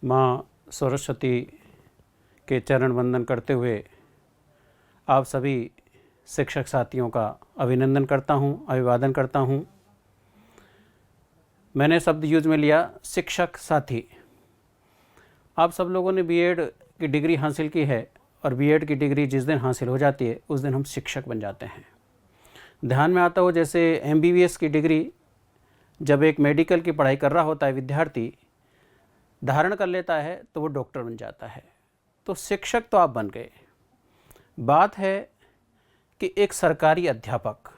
माँ सरस्वती के चरण वंदन करते हुए आप सभी शिक्षक साथियों का अभिनंदन करता हूँ, अभिवादन करता हूँ। मैंने शब्द यूज में लिया शिक्षक साथी। आप सब लोगों ने बीएड की डिग्री हासिल की है और बीएड की डिग्री जिस दिन हासिल हो जाती है उस दिन हम शिक्षक बन जाते हैं। ध्यान में आता हो जैसे एमबीबीएस की डिग्री जब एक मेडिकल की पढ़ाई कर रहा होता है विद्यार्थी धारण कर लेता है तो वो डॉक्टर बन जाता है। तो शिक्षक तो आप बन गए। बात है कि एक सरकारी अध्यापक,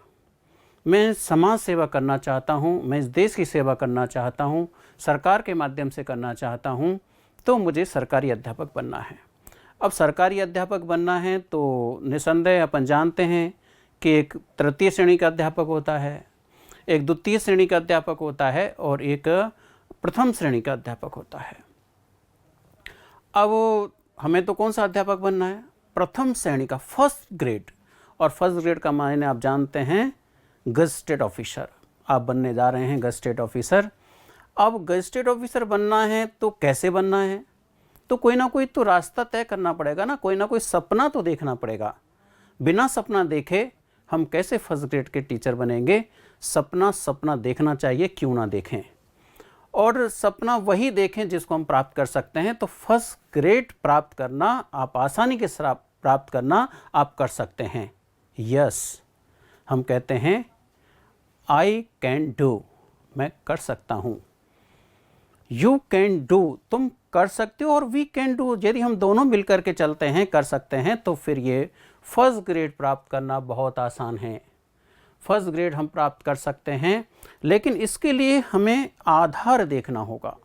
मैं समाज सेवा करना चाहता हूँ, मैं इस देश की सेवा करना चाहता हूँ, सरकार के माध्यम से करना चाहता हूँ, तो मुझे सरकारी अध्यापक बनना है। अब सरकारी अध्यापक बनना है तो निसंदेह अपन जानते हैं कि एक तृतीय श्रेणी का अध्यापक होता है, एक द्वितीय श्रेणी का अध्यापक होता है और एक प्रथम श्रेणी का अध्यापक होता है। अब हमें तो कौन सा अध्यापक बनना है? प्रथम श्रेणी का, फर्स्ट ग्रेड। और फर्स्ट ग्रेड का मायने आप जानते हैं गजेटेड ऑफिसर। आप बनने जा रहे हैं गजेटेड ऑफिसर। अब गजेटेड ऑफिसर बनना है तो कैसे बनना है? तो कोई ना कोई तो रास्ता तय करना पड़ेगा ना कोई सपना तो देखना पड़ेगा। बिना सपना देखे हम कैसे फर्स्ट ग्रेड के टीचर बनेंगे? सपना देखना चाहिए, क्यों ना देखें। और सपना वही देखें जिसको हम प्राप्त कर सकते हैं। तो फर्स्ट ग्रेड प्राप्त करना आप आसानी के साथ प्राप्त करना आप कर सकते हैं। यस, हम कहते हैं आई कैन डू, मैं कर सकता हूँ। यू कैन डू, तुम कर सकते हो। और वी कैन डू, यदि हम दोनों मिलकर के चलते हैं, कर सकते हैं, तो फिर ये फर्स्ट ग्रेड प्राप्त करना बहुत आसान है। फर्स्ट ग्रेड हम प्राप्त कर सकते हैं, लेकिन इसके लिए हमें आधार देखना होगा,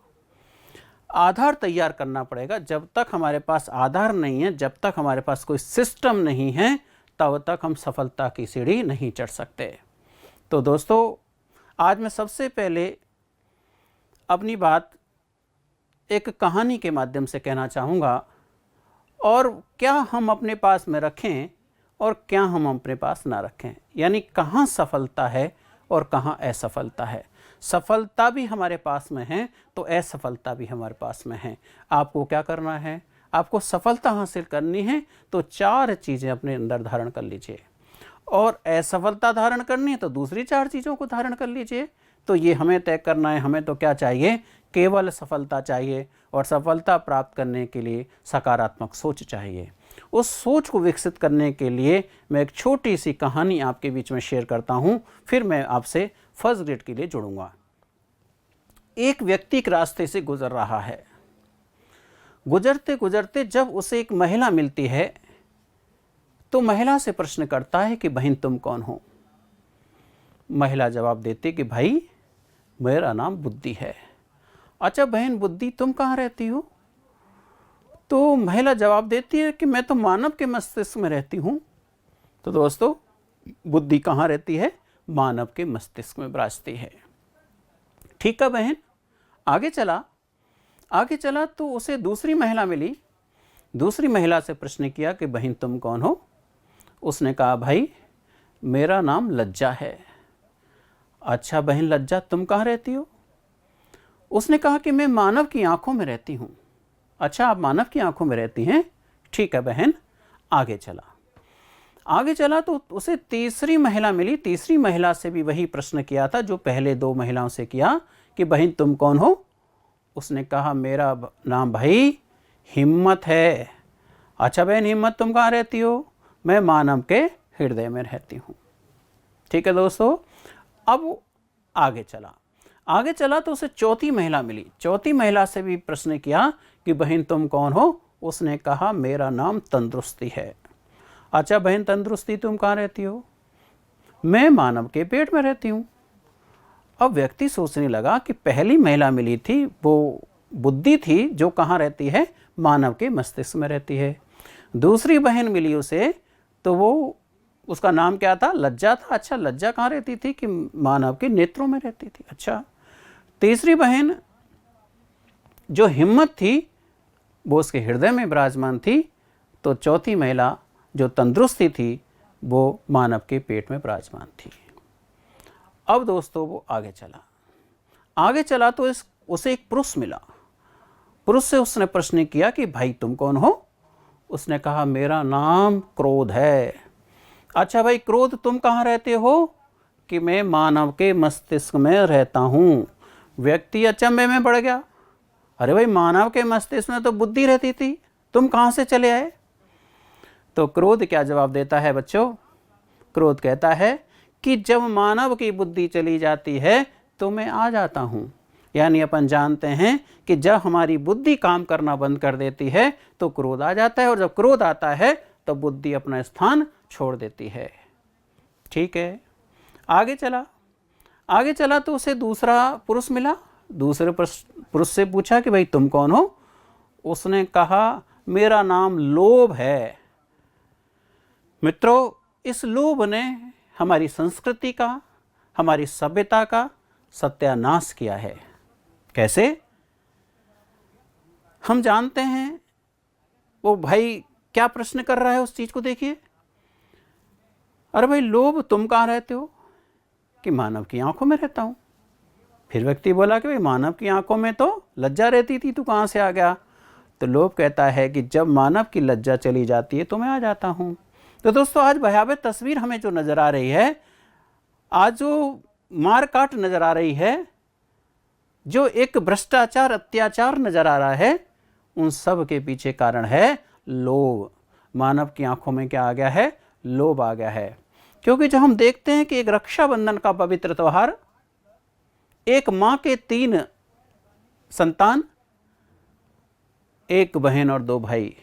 आधार तैयार करना पड़ेगा। जब तक हमारे पास आधार नहीं है, जब तक हमारे पास कोई सिस्टम नहीं है, तब तक हम सफलता की सीढ़ी नहीं चढ़ सकते। तो दोस्तों, आज मैं सबसे पहले अपनी बात एक कहानी के माध्यम से कहना चाहूँगा, और क्या हम अपने पास में रखें और क्या हम अपने पास ना रखें, यानी कहाँ सफलता है और कहाँ असफलता है। सफलता भी हमारे पास में है तो असफलता भी हमारे पास में है। आपको क्या करना है? आपको सफलता हासिल करनी है तो 4 चीज़ें अपने अंदर धारण कर लीजिए, और असफलता धारण करनी है तो दूसरी 4 चीज़ों को धारण कर लीजिए। तो ये हमें तय करना है, हमें तो क्या चाहिए? केवल सफलता चाहिए। और सफलता प्राप्त करने के लिए सकारात्मक सोच चाहिए। उस सोच को विकसित करने के लिए मैं एक छोटी सी कहानी आपके बीच में शेयर करता हूँ, फिर मैं आपसे फर्स्ट ग्रेड के लिए जुड़ूंगा। एक व्यक्ति एक रास्ते से गुजर रहा है। गुजरते गुजरते जब उसे एक महिला मिलती है तो महिला से प्रश्न करता है कि बहन तुम कौन हो? महिला जवाब देती कि भाई मेरा नाम बुद्धि है। अच्छा बहन बुद्धि, तुम कहाँ रहती हो? तो महिला जवाब देती है कि मैं तो मानव के मस्तिष्क में रहती हूँ। तो दोस्तों, बुद्धि कहाँ रहती है? मानव के मस्तिष्क में विराजती है। ठीक है बहन। आगे चला तो उसे दूसरी महिला मिली। दूसरी महिला से प्रश्न किया कि बहन तुम कौन हो? उसने कहा भाई मेरा नाम लज्जा है। अच्छा बहन लज्जा, तुम कहाँ रहती हो? उसने कहा कि मैं मानव की आंखों में रहती हूँ। अच्छा, आप मानव की आंखों में रहती हैं? ठीक है बहन। आगे चला तो उसे तीसरी महिला मिली। तीसरी महिला से भी वही प्रश्न किया था जो पहले 2 महिलाओं से किया कि बहन तुम कौन हो? उसने कहा मेरा नाम भाई हिम्मत है। अच्छा बहन हिम्मत, तुम कहाँ रहती हो? मैं मानव के हृदय में रहती हूँ। ठीक है दोस्तों। अब आगे चला तो उसे चौथी महिला मिली। चौथी महिला से भी प्रश्न किया कि बहन तुम कौन हो? उसने कहा मेरा नाम तंदुरुस्ती है। अच्छा बहन तंदुरुस्ती, तुम कहाँ रहती हो? मैं मानव के पेट में रहती हूँ। अब व्यक्ति सोचने लगा कि पहली महिला मिली थी वो बुद्धि थी जो कहाँ रहती है? मानव के मस्तिष्क में रहती है। दूसरी बहन मिली उसे तो वो उसका नाम क्या था? लज्जा था। अच्छा लज्जा कहाँ रहती थी? कि मानव के नेत्रों में रहती थी। अच्छा, तीसरी बहन जो हिम्मत थी वो उसके हृदय में विराजमान थी। तो चौथी महिला जो तंदुरुस्ती थी वो मानव के पेट में विराजमान थी। अब दोस्तों वो आगे चला तो उसे एक पुरुष मिला। पुरुष से उसने प्रश्न किया कि भाई तुम कौन हो? उसने कहा मेरा नाम क्रोध है। अच्छा भाई, क्रोध तुम कहाँ रहते हो? कि मैं मानव के मस्तिष्क में रहता हूँ। व्यक्ति अचंभे में पड़ गया, अरे भाई मानव के मस्तिष्क में तो बुद्धि रहती थी, तुम कहाँ से चले आए? तो क्रोध क्या जवाब देता है बच्चों? क्रोध कहता है कि जब मानव की बुद्धि चली जाती है तो मैं आ जाता हूँ। यानी अपन जानते हैं कि जब हमारी बुद्धि काम करना बंद कर देती है तो क्रोध आ जाता है, और जब क्रोध आता है तो बुद्धि अपना स्थान छोड़ देती है। ठीक है, आगे चला तो उसे दूसरा पुरुष मिला। दूसरे पुरुष से पूछा कि भाई तुम कौन हो? उसने कहा मेरा नाम लोभ है। मित्रों, इस लोभ ने हमारी संस्कृति का, हमारी सभ्यता का सत्यानाश किया है। कैसे? हम जानते हैं वो भाई क्या प्रश्न कर रहा है, उस चीज को देखिए। अरे भाई लोभ तुम कहाँ रहते हो? कि मानव की आंखों में रहता हूं। फिर व्यक्ति बोला कि भाई मानव की आंखों में तो लज्जा रहती थी, तू कहाँ से आ गया? तो लोभ कहता है कि जब मानव की लज्जा चली जाती है तो मैं आ जाता हूँ। तो दोस्तों, आज भयावह तस्वीर हमें जो नज़र आ रही है, आज जो मार काट नज़र आ रही है, जो एक भ्रष्टाचार अत्याचार नज़र आ रहा है, उन सब के पीछे कारण है लोभ। मानव की आंखों में क्या आ गया है? लोभ आ गया है। क्योंकि जब हम देखते हैं कि एक रक्षाबंधन का पवित्र त्यौहार, एक माँ के 3 संतान, एक बहन और 2 भाई,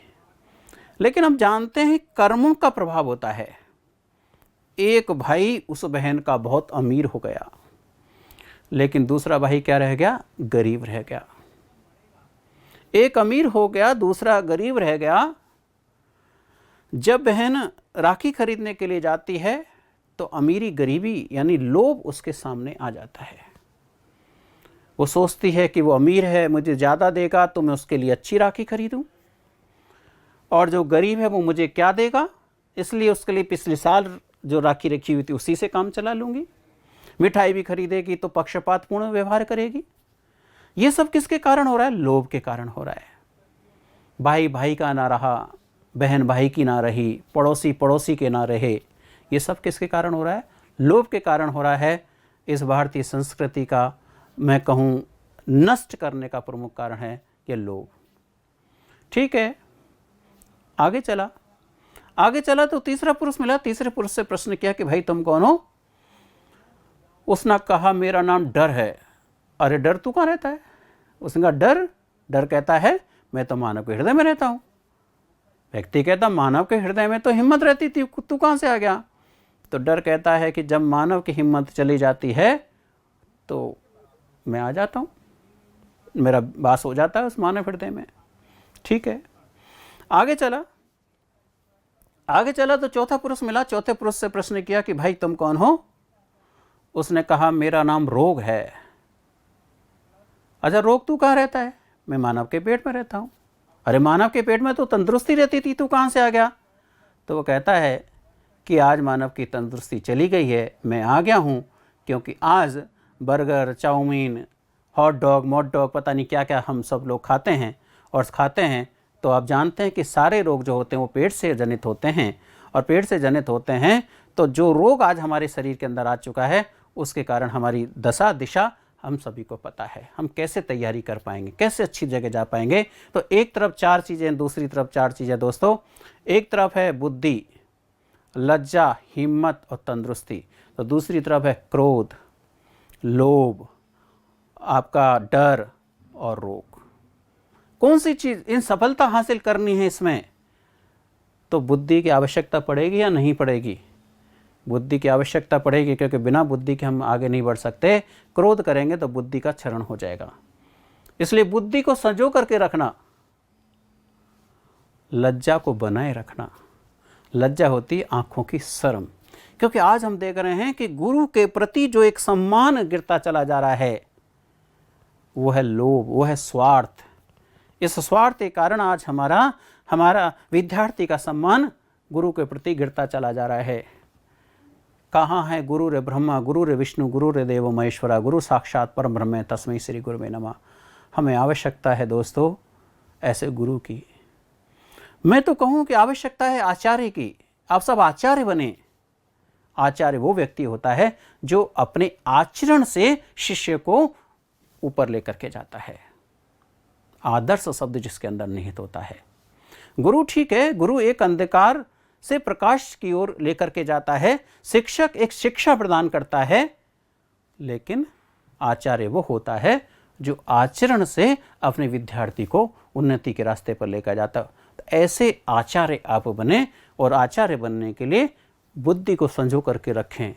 लेकिन हम जानते हैं कर्मों का प्रभाव होता है। एक भाई उस बहन का बहुत अमीर हो गया, लेकिन दूसरा भाई क्या रह गया? गरीब रह गया। एक अमीर हो गया, दूसरा गरीब रह गया। जब बहन राखी खरीदने के लिए जाती है तो अमीरी गरीबी यानी लोभ उसके सामने आ जाता है। वो सोचती है कि वो अमीर है, मुझे ज़्यादा देगा तो मैं उसके लिए अच्छी राखी खरीदूं, और जो गरीब है वो मुझे क्या देगा, इसलिए उसके लिए पिछले साल जो राखी रखी हुई थी उसी से काम चला लूँगी। मिठाई भी खरीदेगी तो पक्षपातपूर्ण व्यवहार करेगी। ये सब किसके कारण हो रहा है? लोभ के कारण हो रहा है। भाई भाई का ना रहा, बहन भाई की ना रही, पड़ोसी पड़ोसी के ना रहे। ये सब किसके कारण हो रहा है? लोभ के कारण हो रहा है। इस भारतीय संस्कृति का मैं कहूँ नष्ट करने का प्रमुख कारण है ये लोभ। ठीक है, आगे चला तो तीसरा पुरुष मिला। तीसरे पुरुष से प्रश्न किया कि भाई तुम कौन हो? उसने कहा मेरा नाम डर है। अरे डर तू कहाँ रहता है? उसने कहा डर कहता है मैं तो मानव के हृदय में रहता हूँ। व्यक्ति कहता मानव के हृदय में तो हिम्मत रहती थी, तू कहाँ से आ गया? तो डर कहता है कि जब मानव की हिम्मत चली जाती है तो मैं आ जाता हूँ, मेरा वास हो जाता है उस मानव हृदय में। ठीक है, आगे चला तो चौथा पुरुष मिला। चौथे पुरुष से प्रश्न किया कि भाई तुम कौन हो? उसने कहा मेरा नाम रोग है। अच्छा, रोग तू कहाँ रहता है? मैं मानव के पेट में रहता हूँ। अरे मानव के पेट में तो तंदुरुस्ती रहती थी, तू कहाँ से आ गया? तो वो कहता है कि आज मानव की तंदुरुस्ती चली गई है, मैं आ गया हूँ, क्योंकि आज बर्गर, चाउमीन, हॉट डॉग, मॉट डॉग, पता नहीं क्या क्या हम सब लोग खाते हैं। तो आप जानते हैं कि सारे रोग जो होते हैं वो पेट से जनित होते हैं, और पेट से जनित होते हैं तो जो रोग आज हमारे शरीर के अंदर आ चुका है उसके कारण हमारी दशा दिशा हम सभी को पता है। हम कैसे तैयारी कर पाएंगे, कैसे अच्छी जगह जा पाएंगे? तो एक तरफ 4 चीज़ें, दूसरी तरफ 4 चीज़ें दोस्तों। एक तरफ है बुद्धि, लज्जा, हिम्मत और तंदुरुस्ती, तो दूसरी तरफ है क्रोध, लोभ, आपका डर और रोग। कौन सी चीज़ इन सफलता हासिल करनी है इसमें, तो बुद्धि की आवश्यकता पड़ेगी या नहीं पड़ेगी? बुद्धि की आवश्यकता पड़ेगी, क्योंकि बिना बुद्धि के हम आगे नहीं बढ़ सकते। क्रोध करेंगे तो बुद्धि का क्षरण हो जाएगा, इसलिए बुद्धि को संजो करके रखना, लज्जा को बनाए रखना। लज्जा होती आंखों की शर्म, क्योंकि आज हम देख रहे हैं कि गुरु के प्रति जो एक सम्मान गिरता चला जा रहा है वो है लोभ, वो है स्वार्थ। इस स्वार्थ के कारण आज हमारा विद्यार्थी का सम्मान गुरु के प्रति गिरता चला जा रहा है। कहाँ है गुरु रे ब्रह्मा, गुरु रे विष्णु, गुरु रे देवो महेश्वरा, गुरु साक्षात परम ब्रह्म तस्मै श्री गुरुवे नमः। हमें आवश्यकता है दोस्तों ऐसे गुरु की। मैं तो कहूँ कि आवश्यकता है आचार्य की। आप सब आचार्य बने। आचार्य वो व्यक्ति होता है जो अपने आचरण से शिष्य को ऊपर लेकर के जाता है। आदर्श शब्द जिसके अंदर निहित होता है। गुरु ठीक है, गुरु एक अंधकार से प्रकाश की ओर लेकर के जाता है, शिक्षक एक शिक्षा प्रदान करता है, लेकिन आचार्य वो होता है जो आचरण से अपने विद्यार्थी को उन्नति के रास्ते पर लेकर जाता है। तो ऐसे आचार्य आप बने, और आचार्य बनने के लिए बुद्धि को संजो करके रखें,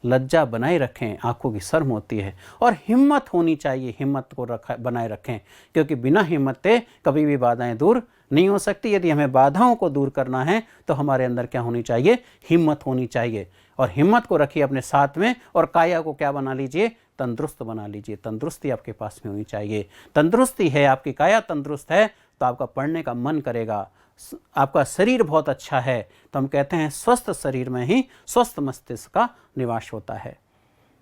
लज्जा बनाए रखें, आंखों की शर्म होती है, और हिम्मत होनी चाहिए, हिम्मत को बनाए रखें, क्योंकि बिना हिम्मत के कभी भी बाधाएं दूर नहीं हो सकती। यदि हमें बाधाओं को दूर करना है तो हमारे अंदर क्या होनी चाहिए? हिम्मत होनी चाहिए। और हिम्मत को रखिए अपने साथ में, और काया को क्या बना लीजिए? तंदुरुस्त बना लीजिए। तंदुरुस्ती आपके पास में होनी चाहिए। तंदुरुस्ती है, आपकी काया तंदुरुस्त है तो आपका पढ़ने का मन करेगा। आपका शरीर बहुत अच्छा है तो हम कहते हैं स्वस्थ शरीर में ही स्वस्थ मस्तिष्क का निवास होता है।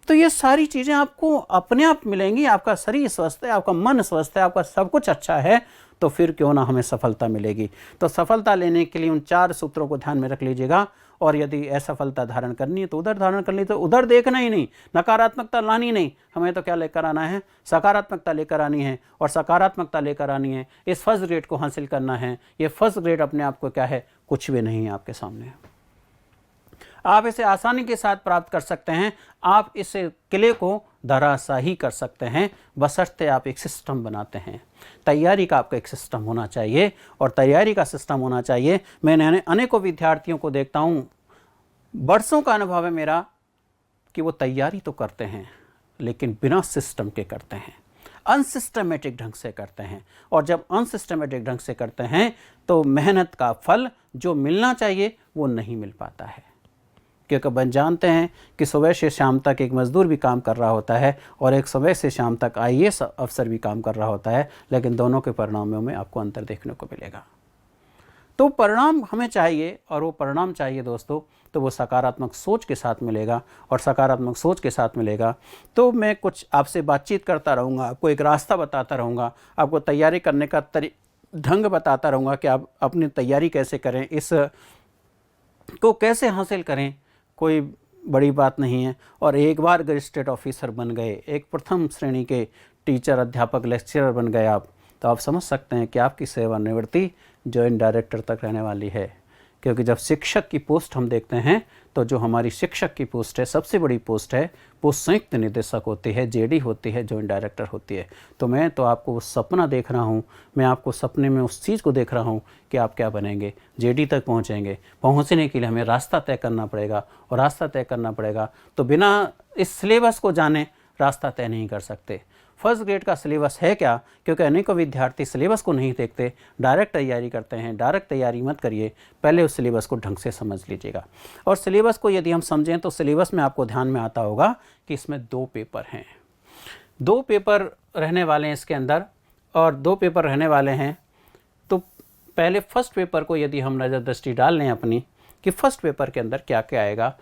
तो ये सारी चीज़ें आपको अपने आप मिलेंगी। आपका शरीर स्वस्थ है, आपका मन स्वस्थ है, आपका सब कुछ अच्छा है, तो फिर क्यों ना हमें सफलता मिलेगी। तो सफलता लेने के लिए उन 4 सूत्रों को ध्यान में रख लीजिएगा। और यदि असफलता धारण करनी है तो उधर धारण करनी, तो उधर देखना ही नहीं, नकारात्मकता लानी नहीं। हमें तो क्या लेकर आना है? सकारात्मकता लेकर आनी है। और सकारात्मकता लेकर आनी है, इस फर्स्ट ग्रेड को हासिल करना है। ये फर्स्ट ग्रेड अपने आप को क्या है? कुछ भी नहीं है आपके सामने। आप इसे आसानी के साथ प्राप्त कर सकते हैं। आप इस किले को धराशायी कर सकते हैं, बशर्ते आप एक सिस्टम बनाते हैं। तैयारी का आपका एक सिस्टम होना चाहिए, और तैयारी का सिस्टम होना चाहिए। मैंने अनेकों विद्यार्थियों को देखता हूँ, बरसों का अनुभव है मेरा, कि वो तैयारी तो करते हैं लेकिन बिना सिस्टम के करते हैं, अनसिस्टमेटिक ढंग से करते हैं। और जब अनसिस्टमेटिक ढंग से करते हैं तो मेहनत का फल जो मिलना चाहिए वो नहीं मिल पाता है। क्योंकि अपन जानते हैं कि सुबह से शाम तक एक मजदूर भी काम कर रहा होता है, और एक सुबह से शाम तक IAS अफसर भी काम कर रहा होता है, लेकिन दोनों के परिणामों में आपको अंतर देखने को मिलेगा। तो परिणाम हमें चाहिए, और वो परिणाम चाहिए दोस्तों तो वो सकारात्मक सोच के साथ मिलेगा। और सकारात्मक सोच के साथ मिलेगा तो मैं कुछ आपसे बातचीत करता रहूँगा, आपको एक रास्ता बताता रहूँगा, आपको तैयारी करने का ढंग बताता रहूँगा कि आप अपनी तैयारी कैसे करें, इस को कैसे हासिल करें। कोई बड़ी बात नहीं है। और एक बार गजिस्ट्रेट ऑफिसर बन गए, एक प्रथम श्रेणी के टीचर, अध्यापक, लेक्चरर बन गए आप, तो आप समझ सकते हैं कि आपकी सेवानिवृत्ति जॉइंट डायरेक्टर तक रहने वाली है। क्योंकि जब शिक्षक की पोस्ट हम देखते हैं तो जो हमारी शिक्षक की पोस्ट है, सबसे बड़ी पोस्ट है, वो संयुक्त निदेशक होती है, JD होती है, जॉइंट डायरेक्टर होती है। तो मैं तो आपको वो सपना देख रहा हूँ, मैं आपको सपने में उस चीज़ को देख रहा हूँ कि आप क्या बनेंगे, JD तक पहुँचेंगे। पहुँचने के लिए हमें रास्ता तय करना पड़ेगा, और रास्ता तय करना पड़ेगा तो बिना इस सिलेबस को जाने रास्ता तय नहीं कर सकते। फर्स्ट ग्रेड का सिलेबस है क्या? क्योंकि अनेकों विद्यार्थी सिलेबस को नहीं देखते, डायरेक्ट तैयारी करते हैं। डायरेक्ट तैयारी मत करिए, पहले उस सिलेबस को ढंग से समझ लीजिएगा। और सिलेबस को यदि हम समझें तो सिलेबस में आपको ध्यान में आता होगा कि इसमें 2 पेपर हैं, 2 पेपर रहने वाले हैं इसके अंदर, और 2 पेपर रहने वाले हैं। तो पहले फर्स्ट पेपर को यदि हम नज़र दृष्टि डाल लें अपनी, कि फर्स्ट पेपर के अंदर क्या क्या आएगा,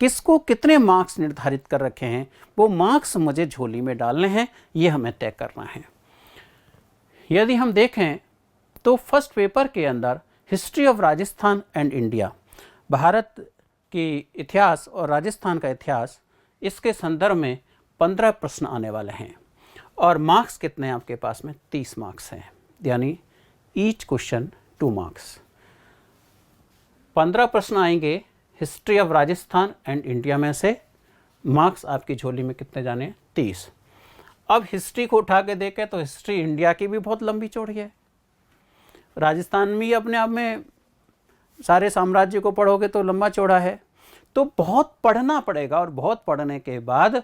किसको कितने मार्क्स निर्धारित कर रखे हैं, वो मार्क्स मुझे झोली में डालने हैं, ये हमें तय करना है। यदि हम देखें तो फर्स्ट पेपर के अंदर history of Rajasthan and India, Bharat की इतिहास और राजस्थान का इतिहास, इसके संदर्भ में 15 प्रश्न आने वाले हैं। और मार्क्स कितने हैं आपके पास में? 30 मार्क्स हैं, यानी ईच क्वेश्चन 2 मार्क्स। 15 प्रश्न आएंगे history of Rajasthan and India में से। मार्क्स आपकी झोली में कितने जाने? 30। अब हिस्ट्री को उठा के देखें तो हिस्ट्री इंडिया की भी बहुत लंबी चौड़ी है, राजस्थान भी अपने आप में सारे साम्राज्य को पढ़ोगे तो लंबा चौड़ा है। तो बहुत पढ़ना पड़ेगा, और बहुत पढ़ने के बाद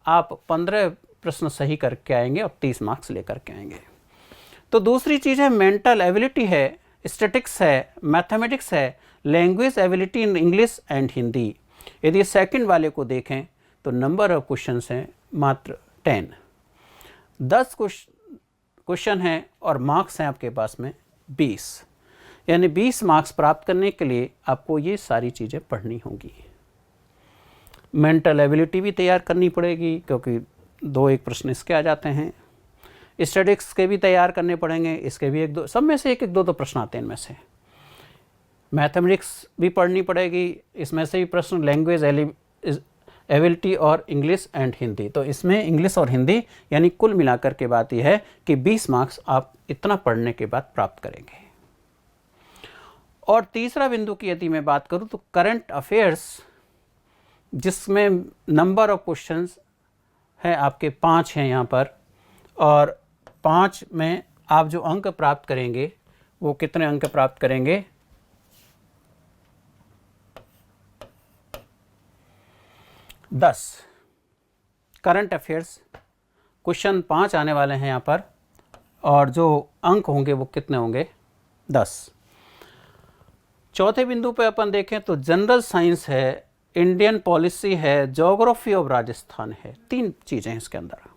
आप 15 प्रश्न सही करके आएंगे और 30 मार्क्स लेकर के आएंगे। तो दूसरी चीज़ है मेंटल एबिलिटी है, स्टैटिक्स है, मैथमेटिक्स है, language ability in English and Hindi. यदि सेकंड वाले को देखें तो नंबर ऑफ क्वेश्चंस हैं मात्र 10, 10 क्वेश्चन हैं, और मार्क्स हैं आपके पास में 20। यानी 20 मार्क्स प्राप्त करने के लिए आपको ये सारी चीज़ें पढ़नी होंगी। मेंटल एबिलिटी भी तैयार करनी पड़ेगी, क्योंकि 2-1 प्रश्न इसके आ जाते हैं। स्टैटिक्स के भी तैयार करने पड़ेंगे, इसके भी एक दो, सब में से एक एक दो प्रश्न आते हैं इनमें से। मैथमेटिक्स भी पढ़नी पड़ेगी, इसमें से भी प्रश्न, लैंग्वेज एबिलिटी और इंग्लिश एंड हिंदी। तो इसमें इंग्लिश और हिंदी यानी कुल मिलाकर के बात यह है कि 20 मार्क्स आप इतना पढ़ने के बाद प्राप्त करेंगे। और तीसरा बिंदु की यदि मैं बात करूं तो करंट अफेयर्स, जिसमें नंबर ऑफ क्वेश्चंस है आपके 5 हैं यहाँ पर, और 5 में आप जो अंक प्राप्त करेंगे वो कितने अंक प्राप्त करेंगे, 10 करंट अफेयर्स क्वेश्चन 5 आने वाले हैं यहाँ पर, और जो अंक होंगे वो कितने होंगे, 10। चौथे बिंदु पे अपन देखें तो जनरल साइंस है, इंडियन पॉलिसी है, ज्योग्राफी ऑफ राजस्थान है। 3 चीज़ें हैं इसके अंदर।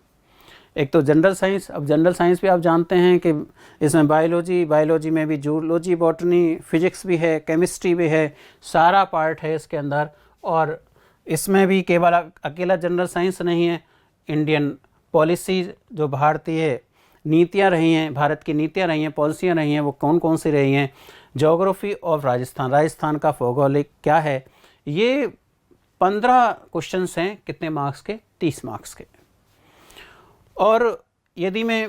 एक तो जनरल साइंस, अब जनरल साइंस भी आप जानते हैं कि इसमें बायोलॉजी में भी जूलॉजी, बॉटनी, फिजिक्स भी है, केमिस्ट्री भी है, सारा पार्ट है इसके अंदर। और इसमें भी केवल अकेला जनरल साइंस नहीं है, इंडियन पॉलिसी जो भारतीय नीतियाँ रही हैं, भारत की नीतियाँ रही हैं, पॉलिसियाँ रही हैं, वो कौन कौन सी रही हैं, ज्योग्राफी ऑफ राजस्थान, राजस्थान का भौगोलिक क्या है, ये 15 क्वेश्चंस हैं। कितने मार्क्स के, 30 मार्क्स के। और यदि मैं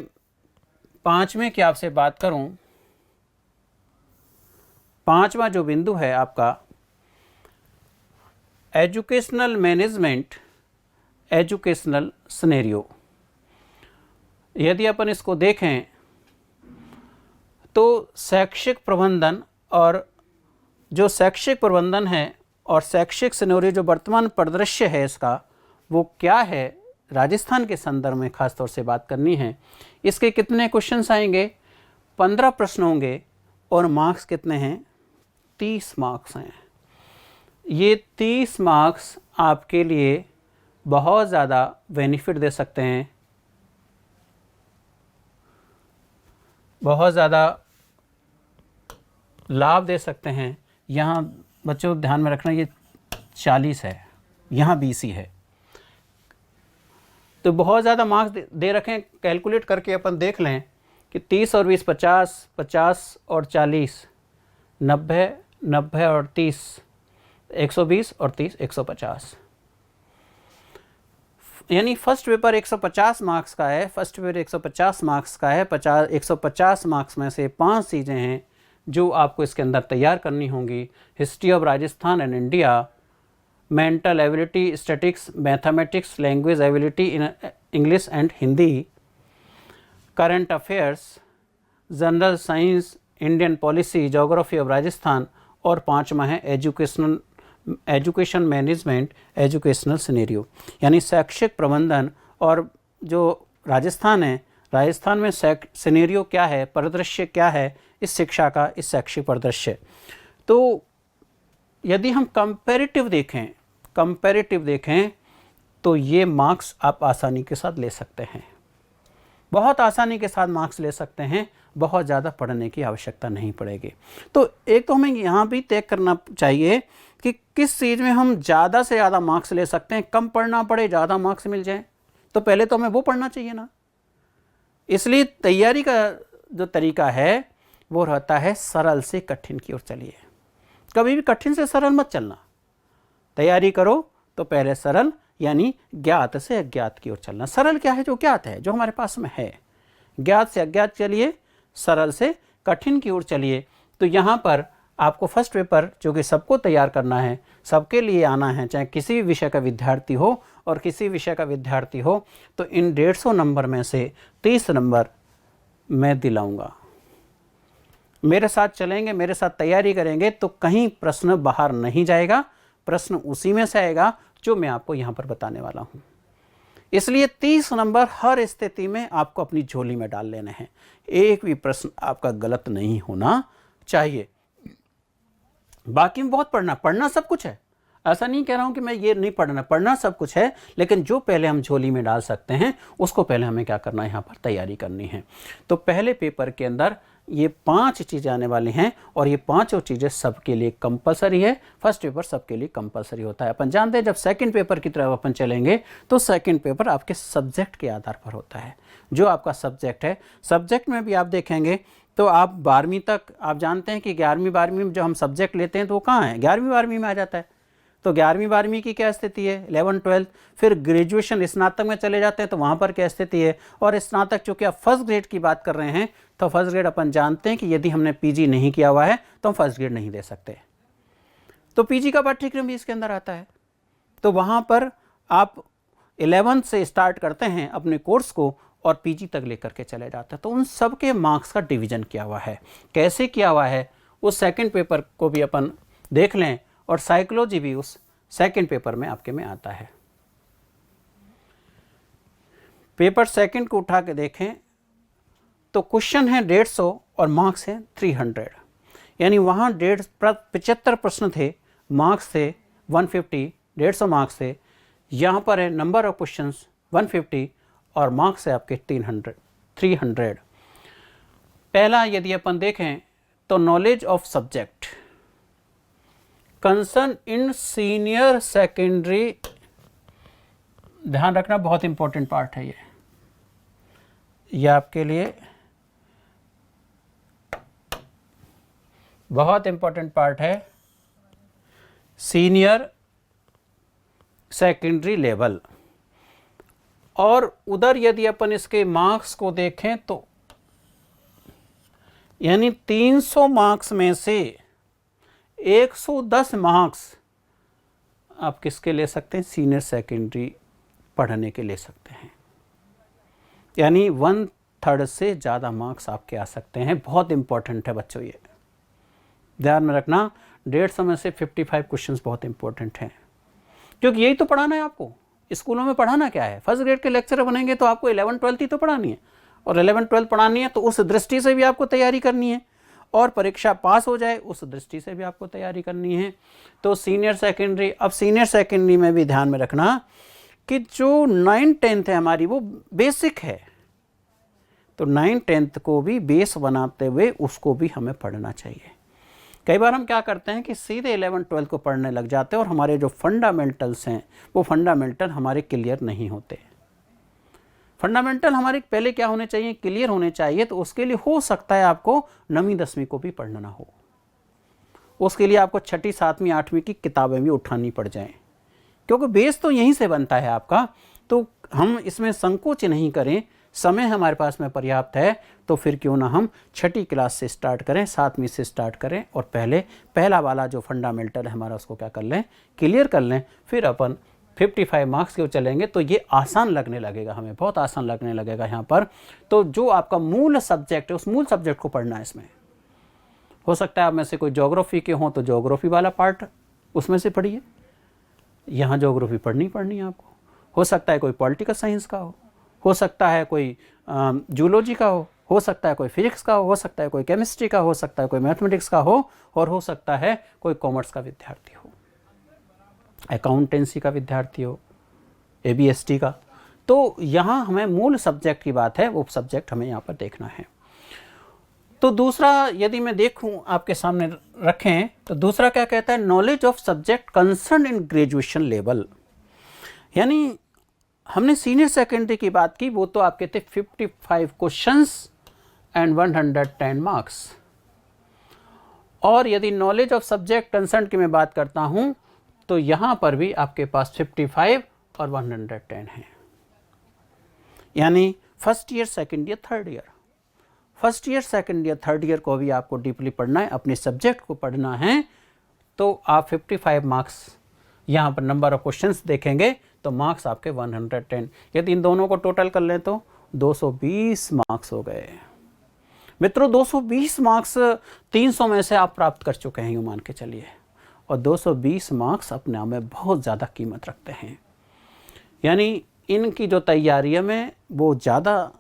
5वें की आपसे बात करूं, 5वां जो बिंदु है आपका एजुकेशनल मैनेजमेंट, एजुकेशनल सिनेरियो। यदि अपन इसको देखें तो शैक्षिक प्रबंधन, और जो शैक्षिक प्रबंधन है और शैक्षिक सिनेरियो जो वर्तमान परिदृश्य है इसका, वो क्या है, राजस्थान के संदर्भ में खास तौर से बात करनी है। इसके कितने क्वेश्चंस आएंगे, 15 प्रश्न होंगे, और मार्क्स कितने हैं, 30 मार्क्स हैं। ये 30 मार्क्स आपके लिए बहुत ज़्यादा बेनिफिट दे सकते हैं, बहुत ज़्यादा लाभ दे सकते हैं। यहाँ बच्चों ध्यान में रखना, ये 40 है, यहाँ 20 ही है, तो बहुत ज़्यादा मार्क्स दे रखें। कैलकुलेट करके अपन देख लें कि 30 और 20 50, 50 और 40 90, 90 और 30 120 और 30 150, यानी फर्स्ट पेपर 150 मार्क्स का है। फर्स्ट पेपर 150 मार्क्स का है। 150 मार्क्स में से 5 चीज़ें हैं जो आपको इसके अंदर तैयार करनी होंगी। History of Rajasthan and India, mental ability, statics, mathematics, language ability in English and Hindi, current affairs, general science, Indian policy, geography of Rajasthan, और 5वां है एजुकेशन मैनेजमेंट, एजुकेशनल सिनेरियो, यानी शैक्षिक प्रबंधन। और जो राजस्थान है, राजस्थान में सिनेरियो क्या है, परिदृश्य क्या है इस शिक्षा का, इस शैक्षिक परिदृश्य। तो यदि हम कंपैरेटिव देखें तो ये मार्क्स आप आसानी के साथ ले सकते हैं, बहुत आसानी के साथ मार्क्स ले सकते हैं, बहुत ज़्यादा पढ़ने की आवश्यकता नहीं पड़ेगी। तो एक तो हमें यहाँ भी तय करना चाहिए कि किस चीज़ में हम ज़्यादा से ज़्यादा मार्क्स ले सकते हैं, कम पढ़ना पड़े, ज़्यादा मार्क्स मिल जाए, तो पहले तो हमें वो पढ़ना चाहिए ना। इसलिए तैयारी का जो तरीका है वो रहता है सरल से कठिन की ओर चलिए, कभी भी कठिन से सरल मत चलना। तैयारी करो तो पहले सरल यानी ज्ञात से अज्ञात की ओर चलना। सरल क्या है, जो ज्ञात है, जो हमारे पास में है। ज्ञात से अज्ञात चलिए, सरल से कठिन की ओर चलिए। तो यहाँ पर आपको फर्स्ट पेपर जो कि सबको तैयार करना है, सबके लिए आना है, चाहे किसी भी विषय का विद्यार्थी हो और किसी विषय का विद्यार्थी हो, तो इन 150 नंबर में से 30 नंबर मैं दिलाऊंगा। मेरे साथ चलेंगे, मेरे साथ तैयारी करेंगे तो कहीं प्रश्न बाहर नहीं जाएगा, प्रश्न उसी में से आएगा जो मैं आपको यहाँ पर बताने वाला हूँ। इसलिए 30 नंबर हर स्थिति में आपको अपनी झोली में डाल लेने हैं, एक भी प्रश्न आपका गलत नहीं होना चाहिए। बाकी में बहुत पढ़ना सब कुछ है, ऐसा नहीं कह रहा हूँ कि मैं ये नहीं पढ़ना सब कुछ है, लेकिन जो पहले हम झोली में डाल सकते हैं उसको पहले हमें क्या करना है, यहाँ पर तैयारी करनी है। तो पहले पेपर के अंदर ये 5 चीज़ें आने वाली हैं और ये पांचों चीज़ें सबके लिए कंपलसरी है। फर्स्ट पेपर सबके लिए कंपलसरी होता है। अपन जानते हैं जब सेकंड पेपर की तरफ अपन चलेंगे तो सेकंड पेपर आपके सब्जेक्ट के आधार पर होता है। जो आपका सब्जेक्ट है, सब्जेक्ट में भी आप देखेंगे तो आप 12वीं तक आप जानते हैं कि 11वीं 12वीं में जो हम सब्जेक्ट लेते हैं तो वो कहाँ है, 11वीं 12वीं में आ जाता है। तो 11वीं 12वीं की क्या स्थिति है, 11 12, फिर ग्रेजुएशन स्नातक में चले जाते हैं तो वहाँ पर क्या स्थिति है। और स्नातक चूँकि आप फर्स्ट ग्रेड की बात कर रहे हैं तो फर्स्ट ग्रेड अपन जानते हैं कि यदि हमने पीजी नहीं किया हुआ है तो हम फर्स्ट ग्रेड नहीं दे सकते। तो पीजी का पाठ्यक्रम भी इसके अंदर आता है। तो वहाँ पर आप 11th से स्टार्ट करते हैं अपने कोर्स को और पीजी तक लेकर के चले जाते हैं। तो उन सब के मार्क्स का डिवीज़न किया हुआ है। कैसे किया हुआ है उस सेकंड पेपर को भी अपन देख लें और साइकोलॉजी भी उस सेकंड पेपर में आपके में आता है। पेपर सेकंड को उठा के देखें तो क्वेश्चन है 150 और मार्क्स है 300, यानी वहाँ 75 प्रश्न थे, मार्क्स थे 150, 150 मार्क्स थे। यहाँ पर है नंबर ऑफ क्वेश्चंस 150 और मार्क्स है आपके 300। पहला यदि अपन देखें तो knowledge of subject concern in senior secondary, ध्यान रखना बहुत इंपॉर्टेंट पार्ट है ये आपके लिए बहुत इंपॉर्टेंट पार्ट है। सीनियर सेकेंडरी लेवल, और उधर यदि अपन इसके मार्क्स को देखें तो यानी 300 मार्क्स में से 110 मार्क्स आप किसके ले सकते हैं, सीनियर सेकेंडरी पढ़ने के ले सकते हैं। यानी 1/3 से ज़्यादा मार्क्स आपके आ सकते हैं। बहुत इंपॉर्टेंट है बच्चों, ये ध्यान में रखना। 150 में से 55 क्वेश्चंस बहुत इंपॉर्टेंट हैं, क्योंकि यही तो पढ़ाना है आपको। स्कूलों में पढ़ाना क्या है, फर्स्ट ग्रेड के लेक्चर बनेंगे तो आपको 11 12 ही तो पढ़ानी है, और 11 12 पढ़ानी है तो उस दृष्टि से भी आपको तैयारी करनी है, और परीक्षा पास हो जाए उस दृष्टि से भी आपको तैयारी करनी है। तो सीनियर सेकेंडरी, अब सीनियर सेकेंडरी में भी ध्यान में रखना कि जो 9 10th है हमारी वो बेसिक है, तो 9 10th को भी बेस बनाते हुए उसको भी हमें पढ़ना चाहिए। कई बार हम क्या करते हैं कि सीधे 11 12 को पढ़ने लग जाते हैं और हमारे जो फंडामेंटल्स हैं वो फंडामेंटल हमारे क्लियर नहीं होते। फंडामेंटल हमारे पहले क्या होने चाहिए, क्लियर होने चाहिए। तो उसके लिए हो सकता है आपको 9वीं 10वीं को भी पढ़ना ना हो, उसके लिए आपको 6ठी 7वीं 8वीं की किताबें भी उठानी पड़ जाएं, क्योंकि बेस तो यहीं से बनता है आपका। तो हम इसमें संकोच नहीं करें, समय हमारे पास में पर्याप्त है, तो फिर क्यों ना हम 6ठी क्लास से स्टार्ट करें, 7वीं से स्टार्ट करें, और पहला वाला जो फंडामेंटल है हमारा उसको क्या कर लें, क्लियर कर लें। फिर अपन 55 मार्क्स के चलेंगे तो ये आसान लगने लगेगा, हमें बहुत आसान लगने लगेगा यहाँ पर। तो जो आपका मूल सब्जेक्ट है उस मूल सब्जेक्ट को पढ़ना है। इसमें हो सकता है आप में से कोई ज्योग्राफी के हों तो ज्योग्राफी वाला पार्ट उसमें से पढ़िए, यहाँ ज्योग्राफी पढ़नी है आपको। हो सकता है कोई पॉलिटिकल साइंस का हो सकता है कोई जूलॉजी का हो सकता है कोई फिजिक्स का हो सकता है कोई केमिस्ट्री का हो सकता है कोई मैथमेटिक्स का और हो सकता है कोई कॉमर्स का विद्यार्थी हो, अकाउंटेंसी का विद्यार्थी हो, ABST का। तो यहाँ हमें मूल सब्जेक्ट की बात है, वो सब्जेक्ट हमें यहाँ पर देखना है। तो दूसरा यदि मैं देखूं आपके सामने रखें तो दूसरा क्या कहता है, knowledge of subject concern in graduation level. यानी हमने सीनियर सेकेंडरी की बात की, वो तो आपके थे 55 क्वेश्चंस एंड 110 मार्क्स। और यदि नॉलेज ऑफ सब्जेक्ट कंसर्न की मैं बात करता हूं तो यहां पर भी आपके पास 55 और 110 है। यानी first year second year third year, first year second year third year को भी आपको डीपली पढ़ना है, अपने सब्जेक्ट को पढ़ना है। तो आप 55 मार्क्स यहाँ पर नंबर ऑफ क्वेश्चंस देखेंगे तो मार्क्स आपके 110। यदि इन दोनों को टोटल कर लें तो 220 मार्क्स हो गए। मित्रों 220 मार्क्स 300 में से आप प्राप्त कर चुके हैं, यूँ मान के चलिए, और 220 मार्क्स अपने आप में बहुत ज़्यादा कीमत रखते हैं। यानी इनकी जो तैयारी है में वो ज़्यादा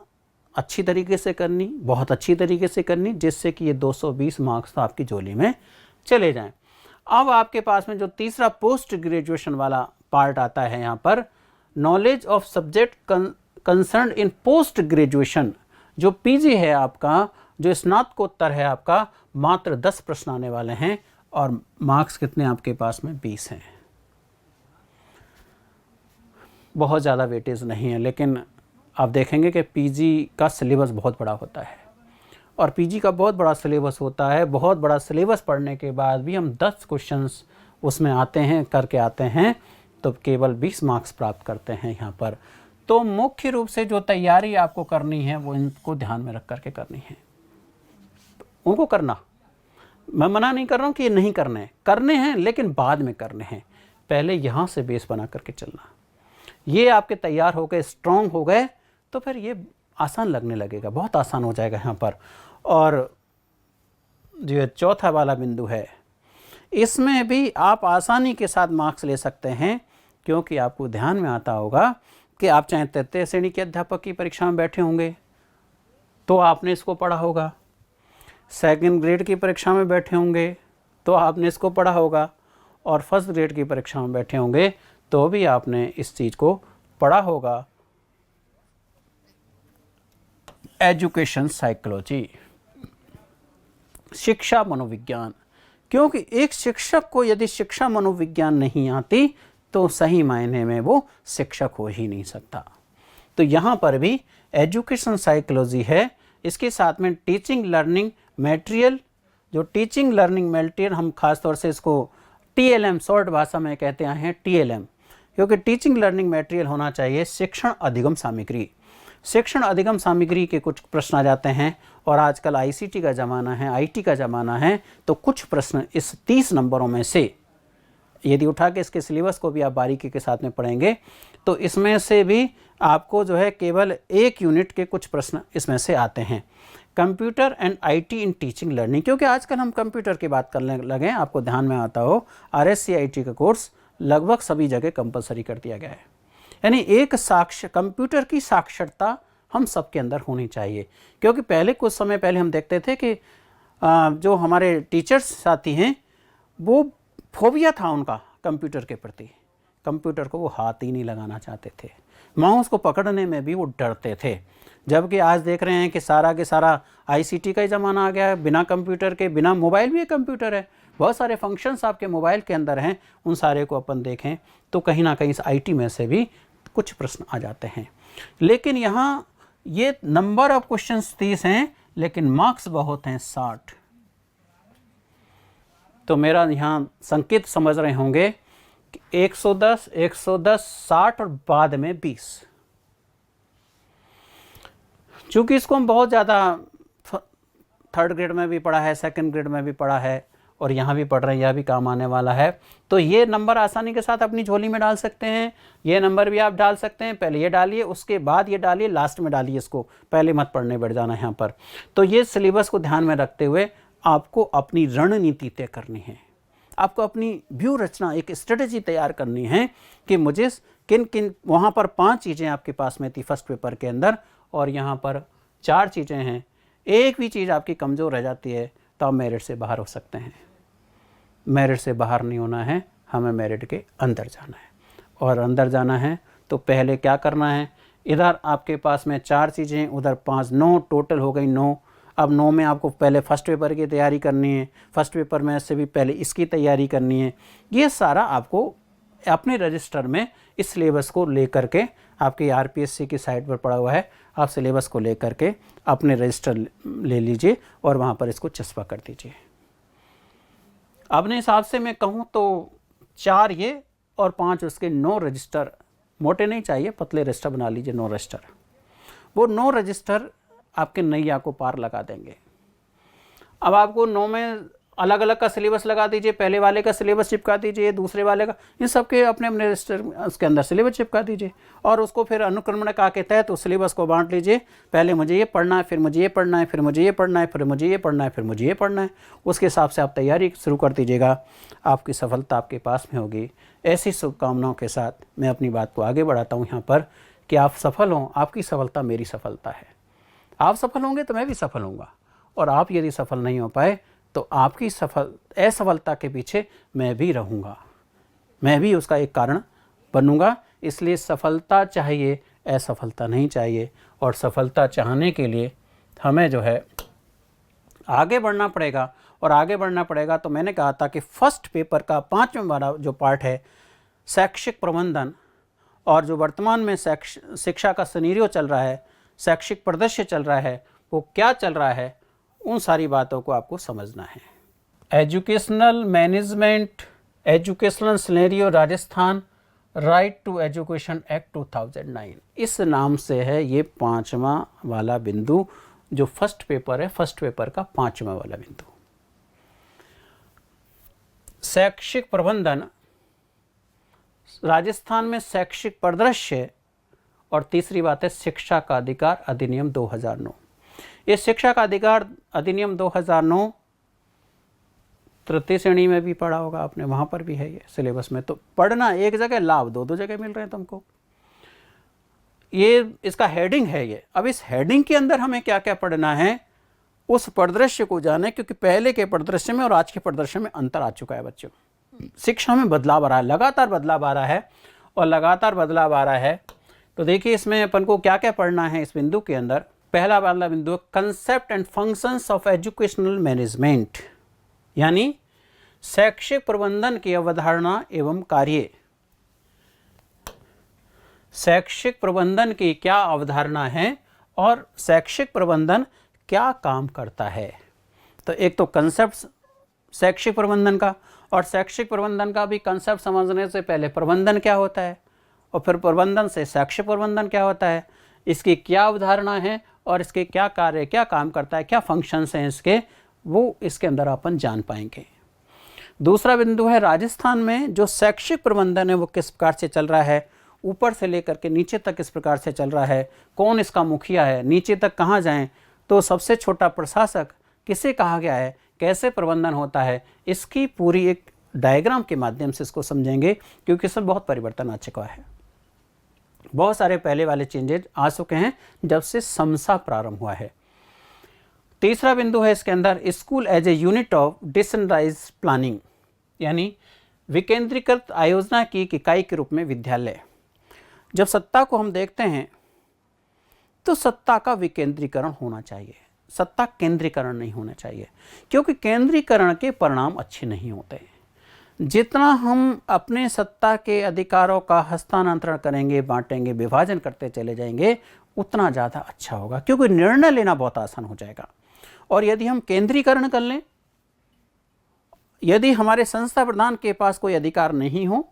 अच्छी तरीके से करनी, बहुत अच्छी तरीके से करनी, जिससे कि ये 220 मार्क्स तो आपकी झोली में चले जाएं। अब आपके पास में जो तीसरा पोस्ट ग्रेजुएशन वाला पार्ट आता है यहाँ पर, knowledge of subject concern in post graduation. जो पीजी है आपका जो स्नातकोत्तर है आपका, मात्र 10 प्रश्न आने वाले हैं और मार्क्स कितने आपके पास में 20 हैं। बहुत ज़्यादा वेटेज नहीं है, लेकिन आप देखेंगे कि पीजी का सिलेबस बहुत बड़ा होता है और पीजी का बहुत बड़ा सिलेबस होता है। बहुत बड़ा सिलेबस पढ़ने के बाद भी हम 10 क्वेश्चंस उसमें आते हैं, करके आते हैं, तो केवल 20 मार्क्स प्राप्त करते हैं यहाँ पर। तो मुख्य रूप से जो तैयारी आपको करनी है वो इनको ध्यान में रख करके करनी है, उनको करना। मैं मना नहीं कर रहा हूँ कि ये नहीं करने हैं, लेकिन बाद में करने हैं। पहले यहाँ से बेस बना करके चलना। ये आपके तैयार हो गए, स्ट्रॉन्ग हो गए, तो फिर ये आसान लगने लगेगा, बहुत आसान हो जाएगा यहाँ पर। और जो चौथा वाला बिंदु है, इसमें भी आप आसानी के साथ मार्क्स ले सकते हैं, क्योंकि आपको ध्यान में आता होगा कि आप चाहे तृतीय श्रेणी के अध्यापक की परीक्षा में बैठे होंगे तो आपने इसको पढ़ा होगा, सेकंड ग्रेड की परीक्षा में बैठे होंगे तो आपने इसको पढ़ा होगा, और फर्स्ट ग्रेड की परीक्षा में बैठे होंगे तो भी आपने इस चीज़ को पढ़ा होगा। एजुकेशन साइकोलॉजी, शिक्षा मनोविज्ञान। क्योंकि एक शिक्षक को यदि शिक्षा मनोविज्ञान नहीं आती तो सही मायने में वो शिक्षक हो ही नहीं सकता। तो यहाँ पर भी एजुकेशन साइकोलॉजी है, इसके साथ में टीचिंग लर्निंग मटेरियल। जो टीचिंग लर्निंग मटेरियल हम खास तौर से इसको TLM शॉर्ट भाषा में कहते हैं, TLM, क्योंकि टीचिंग लर्निंग मटेरियल होना चाहिए शिक्षण अधिगम सामग्री। शिक्षण अधिगम सामग्री के कुछ प्रश्न आ जाते हैं, और आजकल ICT का ज़माना है, IT का ज़माना है, तो कुछ प्रश्न इस 30 नंबरों में से यदि उठा के इसके सिलेबस को भी आप बारीकी के साथ में पढ़ेंगे तो इसमें से भी आपको जो है केवल 1 यूनिट के कुछ प्रश्न इसमें से आते हैं। Computer and IT in teaching learning, क्योंकि आजकल हम कंप्यूटर की बात करने लगे, आपको ध्यान में आता हो RSC IT का कोर्स लगभग सभी जगह कंपलसरी कर दिया गया है। यानी एक कंप्यूटर की साक्षरता हम सबके अंदर होनी चाहिए, क्योंकि पहले कुछ समय पहले हम देखते थे कि जो हमारे टीचर्स साथी हैं वो फोबिया था उनका कंप्यूटर के प्रति, कंप्यूटर को वो हाथ ही नहीं लगाना चाहते थे, माउस को पकड़ने में भी वो डरते थे। जबकि आज देख रहे हैं कि सारा के सारा ICT का ही ज़माना आ गया है, बिना कंप्यूटर के, बिना मोबाइल भी एक कंप्यूटर है, बहुत सारे फंक्शंस आपके मोबाइल के अंदर हैं, उन सारे को अपन देखें तो कहीं ना कहीं इस IT में से भी कुछ प्रश्न आ जाते हैं। लेकिन यहाँ ये नंबर ऑफ क्वेश्चंस 30 हैं, लेकिन मार्क्स बहुत हैं 60। तो मेरा यहाँ संकेत समझ रहे होंगे कि 110, 110, 60 और बाद में 20। चूँकि इसको हम बहुत ज़्यादा थर्ड ग्रेड में भी पढ़ा है, सेकंड ग्रेड में भी पढ़ा है, और यहाँ भी पढ़ रहे हैं, यह भी काम आने वाला है, तो ये नंबर आसानी के साथ अपनी झोली में डाल सकते हैं। ये नंबर भी आप डाल सकते हैं, पहले ये डालिए, उसके बाद ये डालिए, लास्ट में डालिए इसको, पहले मत पढ़ने बैठ जाना यहाँ पर। तो ये सिलेबस को ध्यान में रखते हुए आपको अपनी रणनीति तय करनी है, आपको अपनी व्यू रचना, एक स्ट्रेटजी तैयार करनी है कि मुझे किन किन, वहाँ पर 5 चीज़ें आपके पास में थी फर्स्ट पेपर के अंदर, और यहाँ पर 4 चीज़ें हैं। एक भी चीज़ आपकी कमज़ोर रह जाती है तो आप मेरिट से बाहर हो सकते हैं। मेरिट से बाहर नहीं होना है, हमें मेरिट के अंदर जाना है, और अंदर जाना है तो पहले क्या करना है, इधर आपके पास में 4 चीज़ें, उधर 5, 9 टोटल हो गई 9। अब 9 में आपको पहले फर्स्ट पेपर की तैयारी करनी है, फर्स्ट पेपर में से भी पहले इसकी तैयारी करनी है। ये सारा आपको अपने रजिस्टर में इस सिलेबस को लेकर के, आपकी RPSC की साइट पर पड़ा हुआ है, आप सिलेबस को लेकर के अपने रजिस्टर ले लीजिए और वहाँ पर इसको चस्पा कर दीजिए। अपने हिसाब से मैं कहूँ तो 4 ये और 5 उसके 9 रजिस्टर, मोटे नहीं चाहिए, पतले रजिस्टर बना लीजिए, 9 रजिस्टर। वो 9 रजिस्टर आपके नैया को पार लगा देंगे। अब आपको 9 में अलग अलग का सिलेबस लगा दीजिए, पहले वाले का सिलेबस चिपका दीजिए, दूसरे वाले का, इन सब के अपने अपने रजिस्टर उसके अंदर सिलेबस चिपका दीजिए, और उसको फिर अनुक्रमणिका के तहत उस सिलेबस को बांट लीजिए। पहले मुझे ये पढ़ना है, फिर मुझे ये पढ़ना है, फिर मुझे ये पढ़ना है, फिर मुझे ये पढ़ना है, फिर मुझे ये पढ़ना है। उसके हिसाब से आप तैयारी शुरू कर दीजिएगा, आपकी सफलता आपके पास में होगी। ऐसी शुभकामनाओं के साथ मैं अपनी बात को आगे बढ़ाता हूँ यहाँ पर कि आप सफल हों। आपकी सफलता मेरी सफलता है, आप सफल होंगे तो मैं भी सफल होऊंगा, और आप यदि सफल नहीं हो पाए तो आपकी असफलता के पीछे मैं भी रहूँगा, मैं भी उसका एक कारण बनूँगा। इसलिए सफलता चाहिए, असफलता नहीं चाहिए। और सफलता चाहने के लिए हमें जो है आगे बढ़ना पड़ेगा, और आगे बढ़ना पड़ेगा तो मैंने कहा था कि फर्स्ट पेपर का 5वें वाला जो पार्ट है शैक्षिक प्रबंधन, और जो वर्तमान में शिक्षा का सिनेरियो चल रहा है, शैक्षिक परिदृश्य चल रहा है, वो क्या चल रहा है, उन सारी बातों को आपको समझना है। Educational management, educational scenario Rajasthan, right to education act 2009, इस नाम से है ये 5वां वाला बिंदु जो फर्स्ट पेपर है, फर्स्ट पेपर का 5वां वाला बिंदु। शैक्षिक प्रबंधन, राजस्थान में शैक्षिक परिदृश्य, और तीसरी बात है शिक्षा का अधिकार अधिनियम 2009। ये शिक्षा का अधिकार अधिनियम 2009 तृतीय श्रेणी में भी पढ़ा होगा आपने, वहाँ पर भी है ये सिलेबस में। तो पढ़ना एक जगह, लाभ दो दो जगह मिल रहे हैं तुमको। ये इसका हेडिंग है ये। अब इस हेडिंग के अंदर हमें क्या क्या पढ़ना है, उस परिदृश्य को जाने, क्योंकि पहले के परिदृश्य में और आज के परिदृश्य में अंतर आ चुका है बच्चों। शिक्षा में बदलाव आ रहा है, लगातार बदलाव आ रहा है, और लगातार बदलाव आ रहा है। तो देखिए इसमें अपन को क्या क्या पढ़ना है इस बिंदु के अंदर। पहला वाला बिंदु, concept and functions of educational management, यानी शैक्षिक प्रबंधन की अवधारणा एवं कार्य। शैक्षिक प्रबंधन की क्या अवधारणा है और शैक्षिक प्रबंधन क्या काम करता है। तो एक तो कंसेप्ट शैक्षिक प्रबंधन का, और शैक्षिक प्रबंधन का भी कंसेप्ट समझने से पहले प्रबंधन क्या होता है, और फिर प्रबंधन से शैक्षिक प्रबंधन क्या होता है, इसकी क्या अवधारणा है और इसके क्या कार्य, क्या काम करता है, क्या फंक्शंस हैं इसके, वो इसके अंदर अपन जान पाएंगे। दूसरा बिंदु है राजस्थान में जो शैक्षिक प्रबंधन है वो किस प्रकार से चल रहा है, ऊपर से लेकर के नीचे तक किस प्रकार से चल रहा है, कौन इसका मुखिया है, नीचे तक कहाँ जाएं, तो सबसे छोटा प्रशासक किसे कहा गया है, कैसे प्रबंधन होता है, इसकी पूरी एक डायग्राम के माध्यम से इसको समझेंगे, क्योंकि इसमें बहुत परिवर्तन आ चुका है। बहुत सारे पहले वाले चेंजेज आ चुके हैं जब से समसा प्रारंभ हुआ है। तीसरा बिंदु है इसके अंदर school as a unit of decentralised planning, यानी विकेंद्रीकृत आयोजना की एक इकाई के रूप में विद्यालय। जब सत्ता को हम देखते हैं तो सत्ता का विकेंद्रीकरण होना चाहिए, सत्ता केंद्रीकरण नहीं होना चाहिए, क्योंकि केंद्रीकरण के परिणाम अच्छे नहीं होते। जितना हम अपने सत्ता के अधिकारों का हस्तांतरण करेंगे, बांटेंगे, विभाजन करते चले जाएंगे, उतना ज़्यादा अच्छा होगा, क्योंकि निर्णय लेना बहुत आसान हो जाएगा। और यदि हम केंद्रीकरण कर लें, यदि हमारे संस्था प्रधान के पास कोई अधिकार नहीं हो,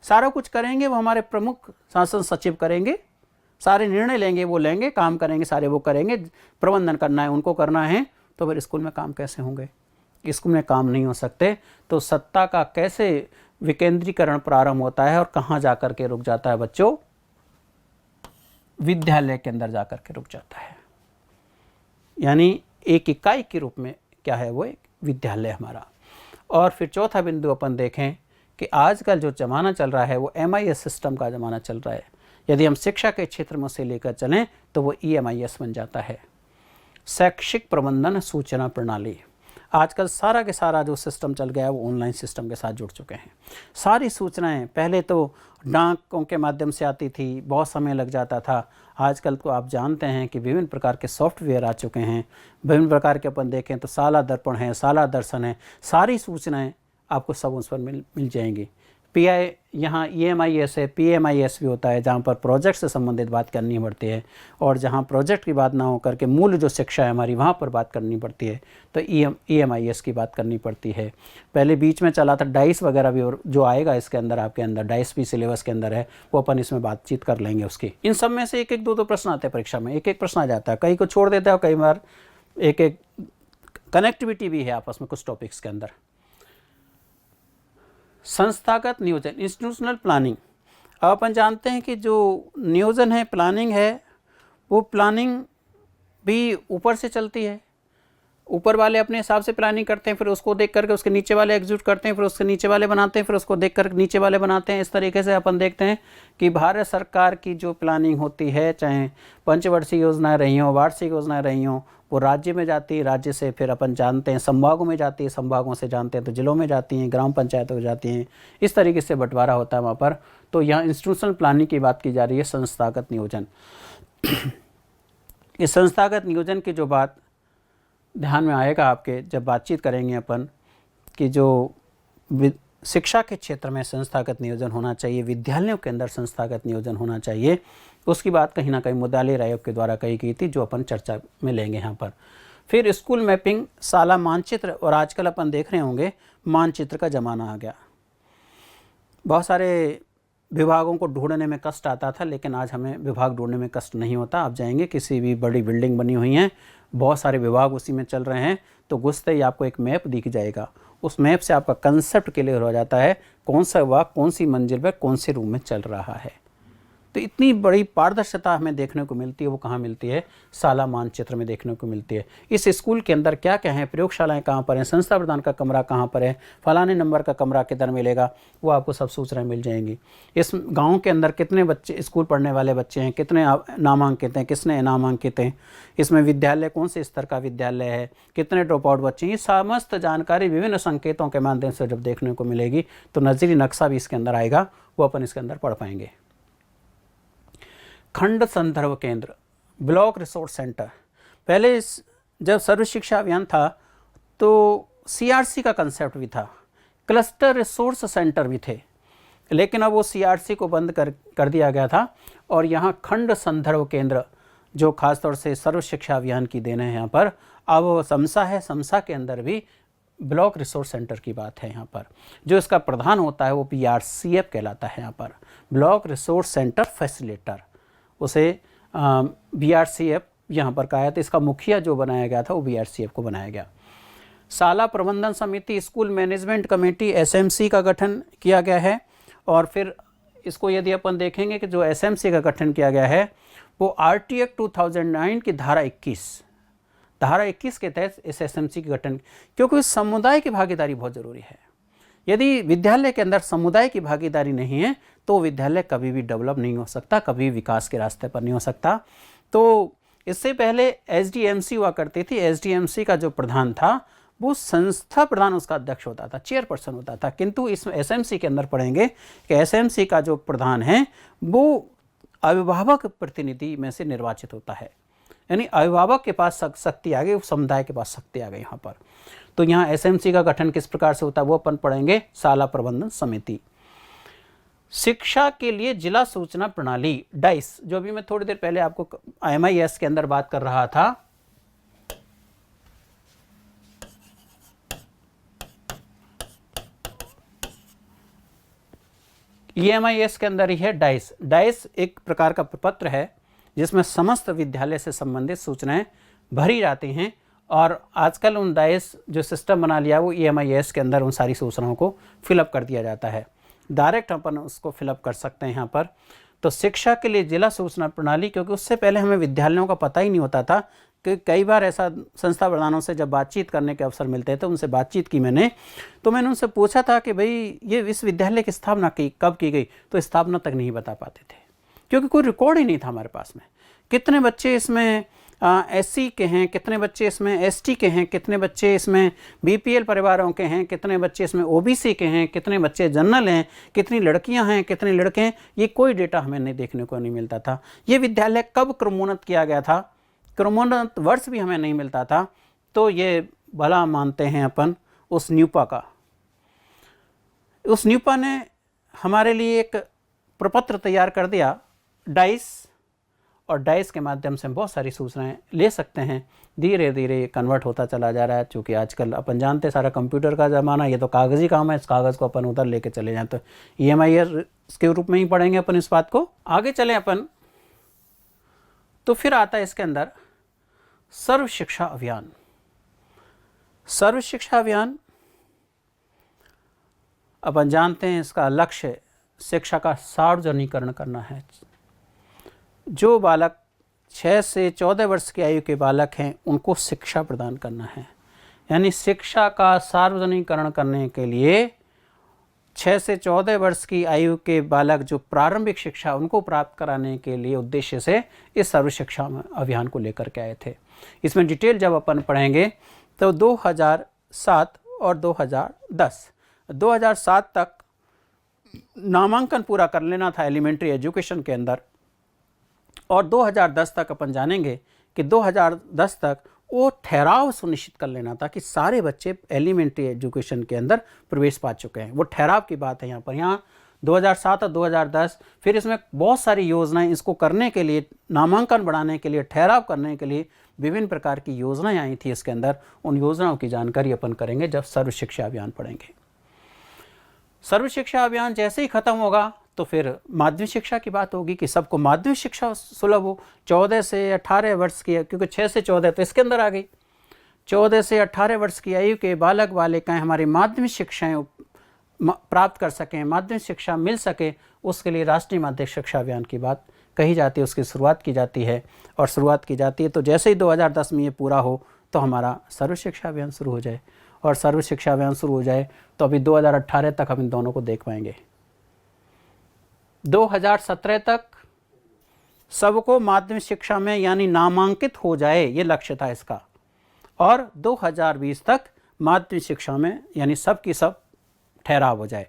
सारा कुछ करेंगे वो हमारे प्रमुख शासन सचिव करेंगे, सारे निर्णय लेंगे वो लेंगे, काम करेंगे सारे वो करेंगे, प्रबंधन करना है उनको करना है, तो फिर स्कूल में काम कैसे होंगे, स्कूल में काम नहीं हो सकते। तो सत्ता का कैसे विकेंद्रीकरण प्रारंभ होता है और कहाँ जाकर के रुक जाता है बच्चों, विद्यालय के अंदर जाकर के रुक जाता है। यानी एक इकाई के रूप में क्या है वो एक विद्यालय हमारा। और फिर चौथा बिंदु अपन देखें कि आजकल जो ज़माना चल रहा है वो MIS सिस्टम का ज़माना चल रहा है। यदि हम शिक्षा के क्षेत्र में से लेकर चलें तो वो EMIS बन जाता है, शैक्षिक प्रबंधन सूचना प्रणाली। आजकल सारा के सारा जो सिस्टम चल गया है वो ऑनलाइन सिस्टम के साथ जुड़ चुके हैं। सारी सूचनाएं पहले तो डाकों के माध्यम से आती थी, बहुत समय लग जाता था। आजकल तो आप जानते हैं कि विभिन्न प्रकार के सॉफ्टवेयर आ चुके हैं, विभिन्न प्रकार के अपन देखें तो साला दर्पण है, साला दर्शन है, सारी सूचनाएं आपको सब उस पर मिल जाएंगी। PI यहाँ EMIS है, PMIS भी होता है, जहाँ पर प्रोजेक्ट से संबंधित बात करनी पड़ती है, और जहाँ प्रोजेक्ट की बात ना हो करके मूल जो शिक्षा है हमारी वहाँ पर बात करनी पड़ती है, तो EMIS की बात करनी पड़ती है। पहले बीच में चला था डाइस वगैरह भी, और जो आएगा इसके अंदर आपके अंदर डाइस भी सिलेबस के अंदर है, वो अपन इसमें बातचीत कर लेंगे उसकी। इन सब में से एक एक दो प्रश्न आते हैं परीक्षा में, एक एक प्रश्न आ जाता है, कई को छोड़ देता है, कई बार एक एक कनेक्टिविटी भी है आपस में कुछ टॉपिक्स के अंदर। संस्थागत नियोजन, इंस्टीट्यूशनल प्लानिंग। अब अपन जानते हैं कि जो नियोजन है, प्लानिंग है, वो प्लानिंग भी ऊपर से चलती है। ऊपर वाले अपने हिसाब से प्लानिंग करते हैं, फिर उसको देख करके उसके नीचे वाले एग्जीक्यूट करते हैं, फिर उसके नीचे वाले बनाते हैं, फिर उसको देख कर नीचे वाले बनाते हैं। इस तरीके से अपन देखते हैं कि भारत सरकार की जो प्लानिंग होती है, चाहे पंचवर्षीय योजनाएं रही हों, वार्षिक योजनाएं रही हों, वो राज्य में जाती है, राज्य से फिर अपन जानते हैं संभागों में जाती है, संभागों से जानते हैं तो जिलों में जाती हैं, ग्राम पंचायतों में जाती हैं। इस तरीके से बंटवारा होता है वहाँ पर। तो यहाँ इंस्टीट्यूशनल प्लानिंग की बात की जा रही है, संस्थागत नियोजन। इस संस्थागत नियोजन की जो बात ध्यान में आएगा आपके जब बातचीत करेंगे अपन कि जो शिक्षा के क्षेत्र में संस्थागत नियोजन होना चाहिए, विद्यालयों के अंदर संस्थागत नियोजन होना चाहिए, उसकी बात कहीं ना कहीं मुद्दालेर आयोग के द्वारा कही गई थी, जो अपन चर्चा में लेंगे यहाँ पर। फिर स्कूल मैपिंग, साला मानचित्र, और आजकल अपन देख रहे होंगे मानचित्र का ज़माना आ गया। बहुत सारे विभागों को ढूंढने में कष्ट आता था, लेकिन आज हमें विभाग ढूंढने में कष्ट नहीं होता। आप जाएंगे किसी भी बड़ी बिल्डिंग बनी हुई है, बहुत सारे विभाग उसी में चल रहे हैं, तो घुसते ही आपको एक मैप दिख जाएगा। उस मैप से आपका कंसेप्ट क्लियर हो जाता है, कौन सा विभाग कौन सी मंजिल पर कौन से रूम में चल रहा है। तो इतनी बड़ी पारदर्शिता हमें देखने को मिलती है, वो कहाँ मिलती है? साला मानचित्र में देखने को मिलती है। इस स्कूल के अंदर क्या क्या है, प्रयोगशालाएं कहाँ पर हैं, संस्था प्रधान का कमरा कहाँ पर है, फलाने नंबर का कमरा किधर मिलेगा, वो आपको सब सूचनाएं मिल जाएंगी। इस गांव के अंदर कितने बच्चे स्कूल पढ़ने वाले बच्चे हैं, कितने नामांकित हैं, किसने नामांकित हैं, इसमें विद्यालय कौन से स्तर का विद्यालय है, कितने ड्रॉप आउट बच्चे हैं, ये समस्त जानकारी विभिन्न संकेतों के माध्यम से जब देखने को मिलेगी तो नजरी नक्शा भी इसके अंदर आएगा, वो अपन इसके अंदर पढ़ पाएंगे। खंड संदर्भ केंद्र, ब्लॉक रिसोर्स सेंटर। पहले जब सर्व शिक्षा अभियान था तो CRC का कंसेप्ट भी था, क्लस्टर रिसोर्स सेंटर भी थे, लेकिन अब वो CRC को बंद कर दिया गया था और यहाँ खंड संदर्भ केंद्र, जो खासतौर से सर्व शिक्षा अभियान की देन है यहाँ पर, अब समसा है, समसा के अंदर भी ब्लॉक रिसोर्स सेंटर की बात है यहाँ पर। जो इसका प्रधान होता है वो BRCF कहलाता है यहाँ पर, ब्लॉक रिसोर्स सेंटर फैसिलिटेटर, उसे BRCF यहाँ पर कहा था। इसका मुखिया जो बनाया गया था वो BRCF को बनाया गया। शाला प्रबंधन समिति, स्कूल मैनेजमेंट कमेटी SMC का गठन किया गया है। और फिर इसको यदि अपन देखेंगे कि जो SMC का गठन किया गया है वो RT एक्ट 2009 की धारा 21 के तहत इस SMC के गठन, क्योंकि समुदाय की भागीदारी बहुत ज़रूरी है। यदि विद्यालय के अंदर समुदाय की भागीदारी नहीं है तो विद्यालय कभी भी डेवलप नहीं हो सकता, कभी विकास के रास्ते पर नहीं हो सकता। तो इससे पहले SDMC हुआ करती थी। SDMC का जो प्रधान था वो संस्था प्रधान उसका अध्यक्ष होता था, चेयरपर्सन होता था, किंतु इस SMC के अंदर पढ़ेंगे कि SMC का जो प्रधान है वो अभिभावक प्रतिनिधि में से निर्वाचित होता है, यानी अभिभावक के पास शक्ति आ गई, समुदाय के पास शक्ति आ गई यहाँ पर। तो यहाँ SMC का गठन किस प्रकार से होता है वो अपन पढ़ेंगे, शाला प्रबंधन समिति। शिक्षा के लिए जिला सूचना प्रणाली डाइस, जो अभी मैं थोड़ी देर पहले आपको MIS के अंदर बात कर रहा था, MIS के अंदर ही है डाइस। डाइस एक प्रकार का प्रपत्र है जिसमें समस्त विद्यालय से संबंधित सूचनाएं भरी जाती हैं, और आजकल उन डाइस जो सिस्टम बना लिया वो MIS के अंदर उन सारी सूचनाओं को फिलअप कर दिया जाता है। डायरेक्ट अपन उसको फिलअप कर सकते हैं यहाँ पर। तो शिक्षा के लिए जिला सूचना प्रणाली, क्योंकि उससे पहले हमें विद्यालयों का पता ही नहीं होता था, कि कई बार ऐसा संस्था प्रधानों से जब बातचीत करने के अवसर मिलते थे, उनसे बातचीत की मैंने, तो मैंने उनसे पूछा था कि भाई ये इस विद्यालय की स्थापना कब की गई, तो स्थापना तक नहीं बता पाते थे, क्योंकि कोई रिकॉर्ड ही नहीं था हमारे पास में। कितने बच्चे इसमें SC के हैं, कितने बच्चे इसमें ST के हैं, कितने बच्चे इसमें BPL परिवारों के हैं, कितने बच्चे इसमें OBC के हैं, कितने बच्चे जनरल हैं, कितनी लड़कियां हैं, कितने लड़के हैं, ये कोई डेटा हमें नहीं देखने को नहीं मिलता था। ये विद्यालय कब क्रमोन्नत किया गया था, क्रमोन्नत वर्ष भी हमें नहीं मिलता था। तो ये भला मानते हैं अपन उस न्यूपा का। उस न्यूपा ने हमारे लिए एक प्रपत्र तैयार कर दिया डाइस, और डाइस के माध्यम से हम बहुत सारी सूचनाएं ले सकते हैं। धीरे धीरे कन्वर्ट होता चला जा रहा है, क्योंकि आजकल अपन जानते हैं सारा कंप्यूटर का ज़माना, ये तो कागज़ी काम है, इस कागज़ को अपन उधर लेके चले जाएं। तो MIS के रूप में ही पढ़ेंगे अपन इस बात को। आगे चलें अपन, तो फिर आता है इसके अंदर सर्व शिक्षा अभियान। सर्व शिक्षा अभियान अपन जानते हैं इसका लक्ष्य शिक्षा का सार्वजनिकरण करना है। जो बालक 6 से 14 वर्ष की आयु के बालक हैं उनको शिक्षा प्रदान करना है, यानी शिक्षा का सार्वजनिकरण करने के लिए 6 से 14 वर्ष की आयु के बालक जो प्रारंभिक शिक्षा उनको प्राप्त कराने के लिए उद्देश्य से इस सर्व शिक्षा अभियान को लेकर के आए थे। इसमें डिटेल जब अपन पढ़ेंगे तो 2007 और 2007 तक नामांकन पूरा कर लेना था एलिमेंट्री एजुकेशन के अंदर, और 2010 तक अपन जानेंगे कि 2010 तक वो ठहराव सुनिश्चित कर लेना था कि सारे बच्चे एलिमेंट्री एजुकेशन के अंदर प्रवेश पा चुके हैं। वो ठहराव की बात है यहाँ पर। यहाँ 2007 और 2010 फिर इसमें बहुत सारी योजनाएं इसको करने के लिए, नामांकन बढ़ाने के लिए, ठहराव करने के लिए विभिन्न प्रकार की योजनाएं आई थी इसके अंदर। उन योजनाओं की जानकारी अपन करेंगे जब सर्व शिक्षा अभियान पढ़ेंगे। सर्व शिक्षा अभियान जैसे ही खत्म होगा तो फिर माध्यमिक शिक्षा की बात होगी कि सबको माध्यमिक शिक्षा सुलभ हो। 14 से 18 वर्ष की, क्योंकि 6 से 14 तो इसके अंदर आ गई, 14 से 18 वर्ष की आयु के बालक बालिकाएं हमारी माध्यमिक शिक्षाएं प्राप्त कर सकें, माध्यमिक शिक्षा मिल सके, उसके लिए राष्ट्रीय माध्यमिक शिक्षा अभियान की बात कही जाती है, उसकी शुरुआत की जाती है। और शुरुआत की जाती है तो जैसे ही 2010 में ये पूरा हो तो हमारा सर्व शिक्षा अभियान शुरू हो जाए। और सर्व शिक्षा अभियान शुरू हो जाए तो अभी 2018 तक हम इन दोनों को देख पाएंगे। 2017 तक सबको माध्यमिक शिक्षा में यानी नामांकित हो जाए, ये लक्ष्य था इसका। और 2020 तक माध्यमिक शिक्षा में यानी सब की सब ठहराव हो जाए,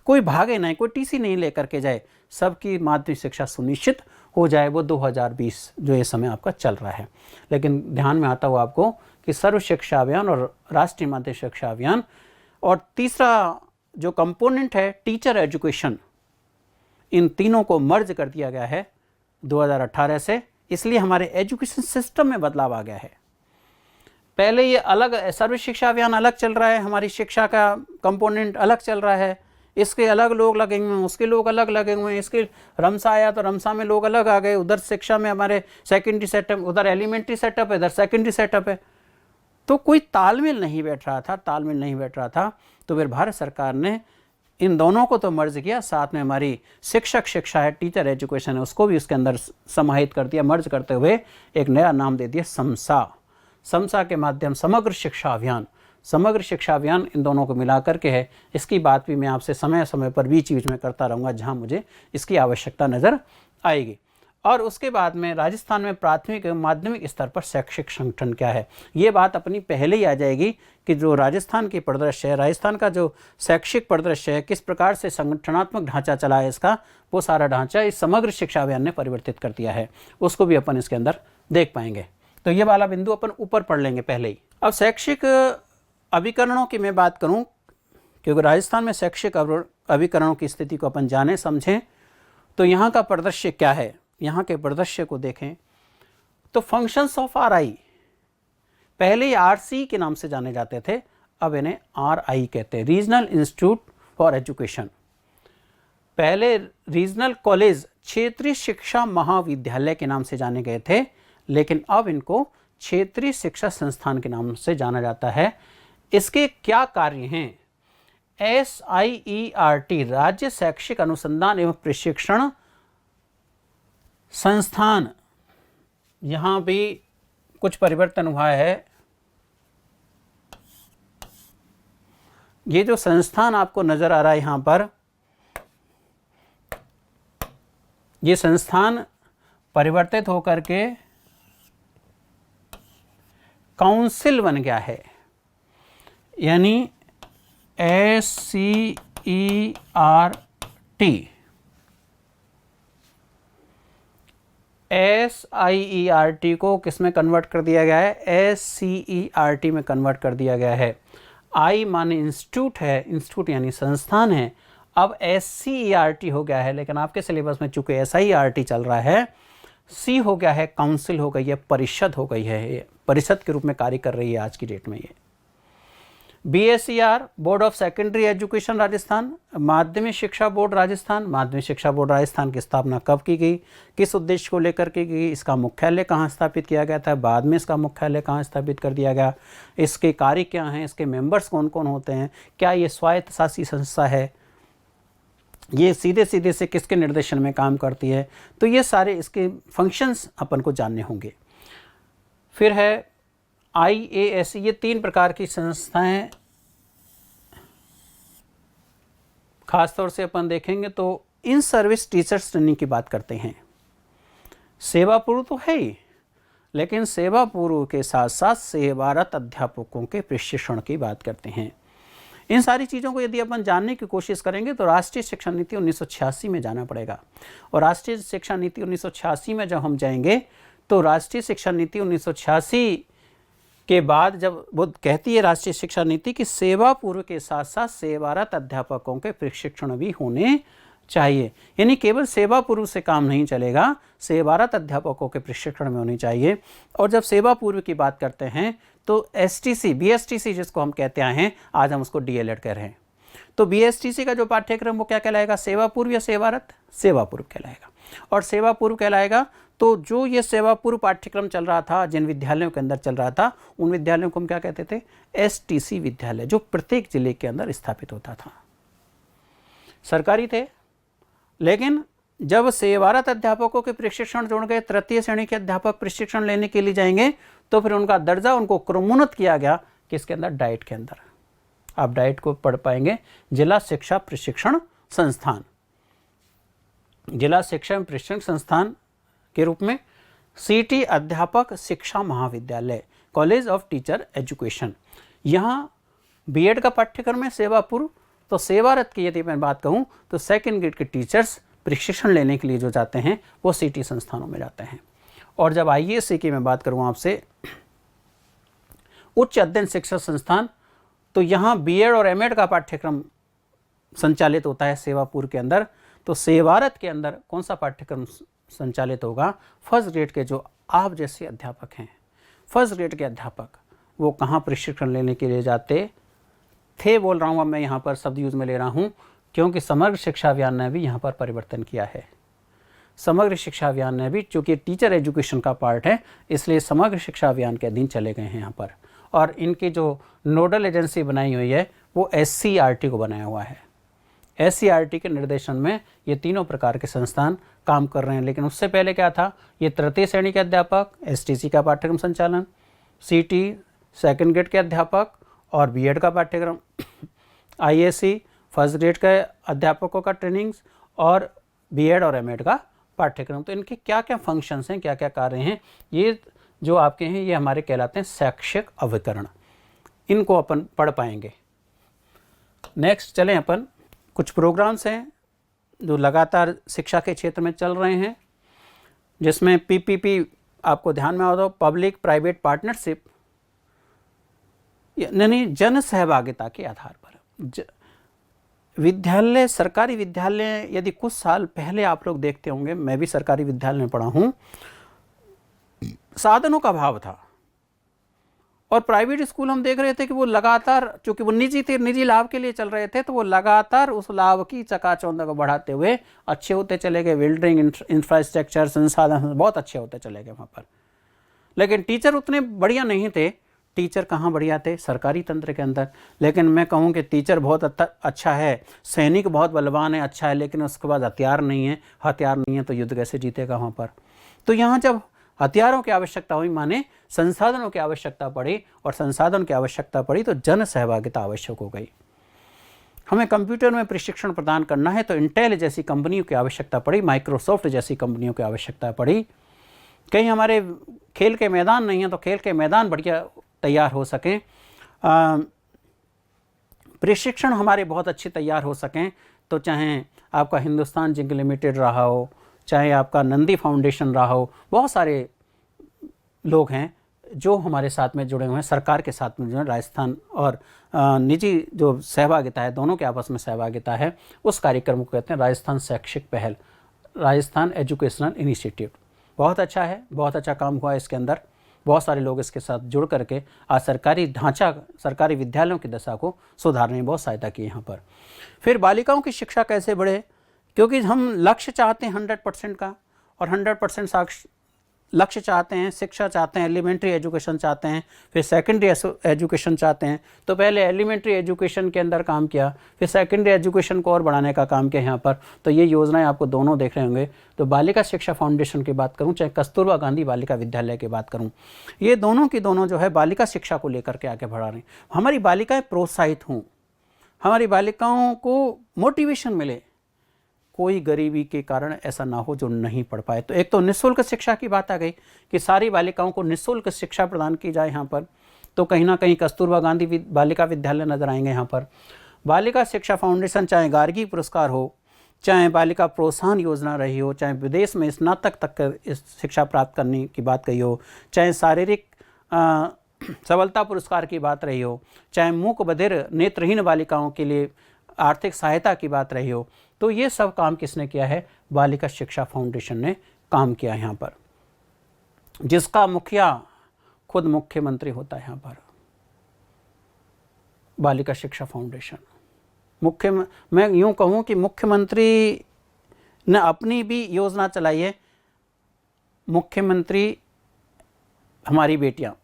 कोई भागे नहीं, कोई टीसी नहीं लेकर के जाए, सबकी माध्यमिक शिक्षा सुनिश्चित हो जाए। वो 2020 जो ये समय आपका चल रहा है। लेकिन ध्यान में आता हुआ आपको कि सर्व शिक्षा अभियान और राष्ट्रीय माध्यमिक शिक्षा अभियान, और तीसरा जो कंपोनेंट है टीचर एजुकेशन, इन तीनों को मर्ज कर दिया गया है 2018 से। इसलिए हमारे एजुकेशन सिस्टम में बदलाव आ गया है। पहले ये अलग सर्व शिक्षा अभियान अलग चल रहा है, हमारी शिक्षा का कंपोनेंट अलग चल रहा है, इसके अलग लोग लगे हुए हैं, उसके लोग अलग लगे हुए हैं। इसके रमसा आया तो रमसा में लोग अलग आ गए, उधर शिक्षा में हमारे सेकेंडरी सेटअप, उधर एलिमेंट्री सेटअप है, इधर सेकेंडरी सेटअप है। तो कोई तालमेल नहीं बैठ रहा था। तो फिर भारत सरकार ने इन दोनों को तो मर्ज किया, साथ में हमारी शिक्षक शिक्षा है, टीचर एजुकेशन है, उसको भी उसके अंदर समाहित कर दिया। मर्ज करते हुए एक नया नाम दे दिया समसा के माध्यम समग्र शिक्षा अभियान। समग्र शिक्षा अभियान इन दोनों को मिला करके है। इसकी बात भी मैं आपसे समय समय पर बीच बीच में करता रहूँगा जहाँ मुझे इसकी आवश्यकता नज़र आएगी। और उसके बाद में राजस्थान में प्राथमिक एवं माध्यमिक स्तर पर शैक्षिक संगठन क्या है, ये बात अपनी पहले ही आ जाएगी कि जो राजस्थान की परिदृश्य है, राजस्थान का जो शैक्षिक परिदृश्य है, किस प्रकार से संगठनात्मक ढांचा चला है इसका, वो सारा ढांचा इस समग्र शिक्षा अभियान ने परिवर्तित कर दिया है। उसको भी अपन इसके अंदर देख पाएंगे। तो ये वाला बिंदु अपन ऊपर पढ़ लेंगे पहले ही। अब शैक्षिक अभिकरणों की मैं बात करूं, क्योंकि राजस्थान में शैक्षिक अभिकरणों की स्थिति को अपन जाने समझें तो यहाँ का परिदृश्य क्या है, यहाँ के परिदृश्य को देखें तो फंक्शंस ऑफ आरआई, पहले ही आरसी के नाम से जाने जाते थे, अब इन्हें आरआई कहते हैं, रीजनल इंस्टीट्यूट फॉर एजुकेशन। पहले रीजनल कॉलेज, क्षेत्रीय शिक्षा महाविद्यालय के नाम से जाने गए थे, लेकिन अब इनको क्षेत्रीय शिक्षा संस्थान के नाम से जाना जाता है। इसके क्या कार्य हैं? SIERT राज्य शैक्षिक अनुसंधान एवं प्रशिक्षण संस्थान, यहाँ भी कुछ परिवर्तन हुआ है। ये जो संस्थान आपको नजर आ रहा है यहाँ पर, ये संस्थान परिवर्तित होकर के काउंसिल बन गया है, यानी SCERT। SIERT को किस में कन्वर्ट कर दिया गया है? SCERT में कन्वर्ट कर दिया गया है। I माने इंस्टीट्यूट है, इंस्टीट्यूट यानी संस्थान है, अब SCERT हो गया है। लेकिन आपके सिलेबस में चूंकि SIERT चल रहा है, C हो गया है, काउंसिल हो गई है, परिषद हो गई है, ये परिषद के रूप में कार्य कर रही है आज की डेट में। ये BSER board of secondary education Rajasthan, माध्यमिक शिक्षा बोर्ड राजस्थान। माध्यमिक शिक्षा बोर्ड राजस्थान की स्थापना कब की गई, किस उद्देश्य को लेकर के गई, इसका मुख्यालय कहाँ स्थापित किया गया था, बाद में इसका मुख्यालय कहाँ स्थापित कर दिया गया, इसके कार्य क्या हैं, इसके मेंबर्स कौन कौन होते हैं, क्या ये स्वायत्त शासी संस्था है, ये सीधे सीधे से किसके निर्देशन में काम करती है। तो ये सारे इसके फंक्शंस अपन को जानने होंगे। फिर है IAS, ये 3 प्रकार की संस्थाएं खासतौर से अपन देखेंगे तो इन सर्विस टीचर्स ट्रेनिंग की बात करते हैं। सेवा पूर्व तो है ही, लेकिन सेवा पूर्व के साथ साथ सेवारत अध्यापकों के प्रशिक्षण की बात करते हैं। इन सारी चीज़ों को यदि अपन जानने की कोशिश करेंगे तो राष्ट्रीय शिक्षा नीति 1986 में जाना पड़ेगा। और राष्ट्रीय शिक्षा नीति 1986 में जब हम जाएंगे तो राष्ट्रीय शिक्षा नीति 1986 के बाद जब वो कहती है राष्ट्रीय शिक्षा नीति कि सेवा पूर्व के साथ साथ सेवारत अध्यापकों के प्रशिक्षण भी होने चाहिए, यानी केवल सेवा पूर्व से काम नहीं चलेगा, सेवारत अध्यापकों के प्रशिक्षण में होनी चाहिए। और जब सेवा पूर्व की बात करते हैं तो एसटीसी, बीएसटीसी जिसको हम कहते हैं, आज हम उसको डीएलएड कह रहे हैं, तो बीएसटीसी का जो पाठ्यक्रम वो क्या कहलाएगा, सेवा पूर्व या सेवारत, सेवा पूर्व कहलाएगा। और सेवा पूर्व कहलाएगा तो जो ये सेवा पूर्व पाठ्यक्रम चल रहा था, जिन विद्यालयों के अंदर चल रहा था, उन विद्यालयों को हम क्या कहते थे, एसटीसी विद्यालय, जो प्रत्येक जिले के अंदर स्थापित होता था, सरकारी थे। लेकिन जब सेवारत अध्यापकों के प्रशिक्षण जोड़ गए, तृतीय श्रेणी के अध्यापक प्रशिक्षण लेने के लिए जाएंगे, तो फिर उनका दर्जा उनको क्रमोन्नत किया गया, किसके अंदर, डाइट के अंदर। आप डाइट को पढ़ पाएंगे, जिला शिक्षा प्रशिक्षण संस्थान, जिला शिक्षा प्रशिक्षण संस्थान के रूप में सीटी अध्यापक शिक्षा महाविद्यालय, कॉलेज ऑफ टीचर एजुकेशन। यहाँ बीएड का पाठ्यक्रम है सेवा पूर्व, तो सेवारत की यदि मैं बात कहूँ तो सेकेंड ग्रेड के टीचर्स प्रशिक्षण लेने के लिए जो जाते हैं वो सीटी संस्थानों में जाते हैं। और जब आईएएससी की मैं बात करूँ आपसे, उच्च अध्ययन शिक्षा संस्थान, तो यहाँ बीएड और एमएड का पाठ्यक्रम संचालित होता है सेवा पूर्व के अंदर। तो सेवारत के अंदर कौन सा पाठ्यक्रम संचालित होगा, फर्स्ट ग्रेड के जो आप जैसे अध्यापक हैं, फर्स्ट ग्रेड के अध्यापक, वो कहाँ प्रशिक्षण लेने के लिए जाते थे, बोल रहा हूँ अब मैं यहाँ पर शब्द यूज में ले रहा हूँ, क्योंकि समग्र शिक्षा अभियान ने भी यहाँ पर परिवर्तन किया है। समग्र शिक्षा अभियान ने भी, चूँकि टीचर एजुकेशन का पार्ट है, इसलिए समग्र शिक्षा अभियान के अधीन चले गए हैं यहाँ पर। और इनकी जो नोडल एजेंसी बनाई हुई है वो एससीईआरटी को बनाया हुआ है। एससीईआरटी के निर्देशन में ये तीनों प्रकार के संस्थान काम कर रहे हैं। लेकिन उससे पहले क्या था, ये तृतीय श्रेणी के अध्यापक, एसटीसी का पाठ्यक्रम संचालन, सीटी सेकंड ग्रेड के अध्यापक और बीएड का पाठ्यक्रम, आईएससी फर्स्ट ग्रेड के अध्यापकों का ट्रेनिंग्स और बीएड और एमएड का पाठ्यक्रम। तो इनके क्या क्या फंक्शंस हैं, क्या क्या कार्य हैं, ये जो आपके हैं ये हमारे कहलाते हैं शैक्षिक अभिकरण। इनको अपन पढ़ पाएंगे। नेक्स्ट चलें अपन, कुछ प्रोग्राम्स हैं जो लगातार शिक्षा के क्षेत्र में चल रहे हैं, जिसमें पीपीपी आपको ध्यान में आता हो, पब्लिक प्राइवेट पार्टनरशिप, यानी जन सहभागिता के आधार पर विद्यालय, सरकारी विद्यालय, यदि कुछ साल पहले आप लोग देखते होंगे, मैं भी सरकारी विद्यालय में पढ़ा हूँ, साधनों का अभाव था। और प्राइवेट स्कूल हम देख रहे थे कि वो लगातार, चूंकि वो निजी थे, निजी लाभ के लिए चल रहे थे, तो वो लगातार उस लाभ की चकाचौंध को बढ़ाते हुए अच्छे होते चले गए। बिल्डिंग, इंफ्रास्ट्रक्चर, संसाधन बहुत अच्छे होते चले गए वहाँ पर। लेकिन टीचर उतने बढ़िया नहीं थे। टीचर कहाँ बढ़िया थे, सरकारी तंत्र के अंदर। लेकिन मैं कहूँ कि टीचर बहुत अच्छा है, सैनिक बहुत बलवान है, अच्छा है, लेकिन उसके बाद हथियार नहीं है, हथियार नहीं है तो युद्ध कैसे जीतेगा वहाँ पर। तो यहाँ जब हथियारों की आवश्यकता हुई, माने संसाधनों की आवश्यकता पड़ी, और संसाधन की आवश्यकता पड़ी तो जन सहभागिता आवश्यक हो गई। हमें कंप्यूटर में प्रशिक्षण प्रदान करना है तो इंटेल जैसी कंपनियों की आवश्यकता पड़ी, माइक्रोसॉफ्ट जैसी कंपनियों की आवश्यकता पड़ी। कहीं हमारे खेल के मैदान नहीं है तो खेल के मैदान बढ़िया तैयार हो सकें, प्रशिक्षण हमारे बहुत अच्छे तैयार हो सकें, तो चाहे आपका हिंदुस्तान जिंक लिमिटेड रहा हो, चाहे आपका नंदी फाउंडेशन रहा हो, बहुत सारे लोग हैं जो हमारे साथ में जुड़े हुए हैं, सरकार के साथ में जुड़े हैं। राजस्थान और निजी जो सहभागिता है, दोनों के आपस में सहभागिता है, उस कार्यक्रम को कहते हैं राजस्थान शैक्षिक पहल, राजस्थान एजुकेशनल इनिशिएटिव। बहुत अच्छा है, बहुत अच्छा काम हुआ है इसके अंदर। बहुत सारे लोग इसके साथ जुड़ करके आज सरकारी ढांचा, सरकारी विद्यालयों की दशा को सुधारने में बहुत सहायता की यहाँ पर। फिर बालिकाओं की शिक्षा कैसे बढ़े, क्योंकि हम लक्ष्य चाहते हैं 100% का, और 100% लक्ष्य चाहते हैं, शिक्षा चाहते हैं, एलिमेंट्री एजुकेशन चाहते हैं, फिर सेकेंडरी एजुकेशन चाहते हैं। तो पहले एलिमेंट्री एजुकेशन के अंदर काम किया, फिर सेकेंडरी एजुकेशन को और बढ़ाने का काम किया यहाँ पर। तो ये योजनाएं आपको दोनों देख रहे होंगे। तो बालिका शिक्षा फाउंडेशन की बात करूँ, चाहे कस्तूरबा गांधी बालिका विद्यालय की बात करूँ, ये दोनों की दोनों जो है बालिका शिक्षा को लेकर के आगे बढ़ा रहे हैं। हमारी बालिकाएँ प्रोत्साहित हों, हमारी बालिकाओं को मोटिवेशन मिले, कोई गरीबी के कारण ऐसा ना हो जो नहीं पढ़ पाए। तो एक तो निःशुल्क शिक्षा की बात आ गई कि सारी बालिकाओं को निःशुल्क शिक्षा प्रदान की जाए यहाँ पर। तो कहीं ना कहीं कस्तूरबा गांधी बालिका विद्यालय नजर आएंगे यहाँ पर। बालिका शिक्षा फाउंडेशन, चाहे गार्गी पुरस्कार हो, चाहे बालिका प्रोत्साहन योजना रही हो, चाहे विदेश में स्नातक तक इस शिक्षा प्राप्त करने की बात कही हो, चाहे शारीरिक सबलता पुरस्कार की बात रही हो, चाहे मूक बधिर नेत्रहीन बालिकाओं के लिए आर्थिक सहायता की बात रही हो, तो ये सब काम किसने किया है? बालिका शिक्षा फाउंडेशन ने काम किया यहाँ पर, जिसका मुखिया खुद मुख्यमंत्री होता है यहाँ पर। बालिका शिक्षा फाउंडेशन मैं यूँ कहूँ कि मुख्यमंत्री ने अपनी भी योजना चलाई है, मुख्यमंत्री हमारी बेटियाँ,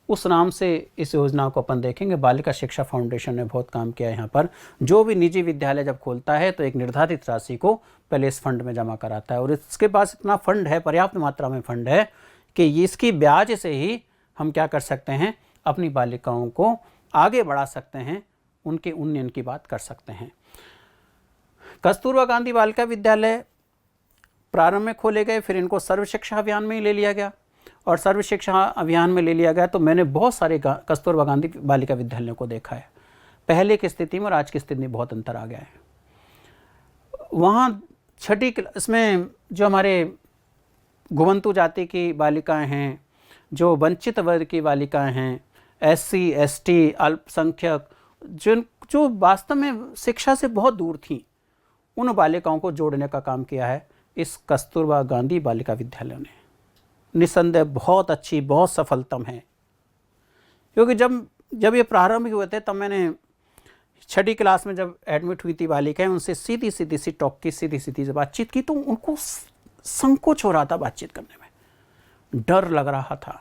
उस नाम से इस योजना को अपन देखेंगे। बालिका शिक्षा फाउंडेशन ने बहुत काम किया है यहाँ पर। जो भी निजी विद्यालय जब खोलता है तो एक निर्धारित राशि को पहले इस फंड में जमा कराता है, और इसके पास इतना फंड है, पर्याप्त मात्रा में फंड है कि इसकी ब्याज से ही हम क्या कर सकते हैं, अपनी बालिकाओं को आगे बढ़ा सकते हैं, उनके उन्नयन की बात कर सकते हैं। कस्तूरबा गांधी बालिका विद्यालय प्रारंभ में खोले गए, फिर इनको सर्व शिक्षा अभियान में ही ले लिया गया, और सर्व शिक्षा अभियान में ले लिया गया तो मैंने बहुत सारे कस्तूरबा गांधी बालिका विद्यालयों को देखा है। पहले की स्थिति में और आज की स्थिति में बहुत अंतर आ गया है। वहाँ छठी क्लास में जो हमारे घुमंतु जाति की बालिकाएं हैं, जो वंचित वर्ग की बालिकाएं हैं, SC ST अल्पसंख्यक, जो वास्तव में शिक्षा से बहुत दूर थीं, उन बालिकाओं को जोड़ने का काम किया है इस कस्तूरबा गांधी बालिका विद्यालय ने। निसंदेह बहुत अच्छी, बहुत सफलतम है, क्योंकि जब ये प्रारंभ हुए थे तब मैंने छठी क्लास में जब एडमिट हुई थी बालिकाएं, उनसे सीधी सी टॉक की, सीधी बातचीत की, तो उनको संकोच हो रहा था बातचीत करने में, डर लग रहा था,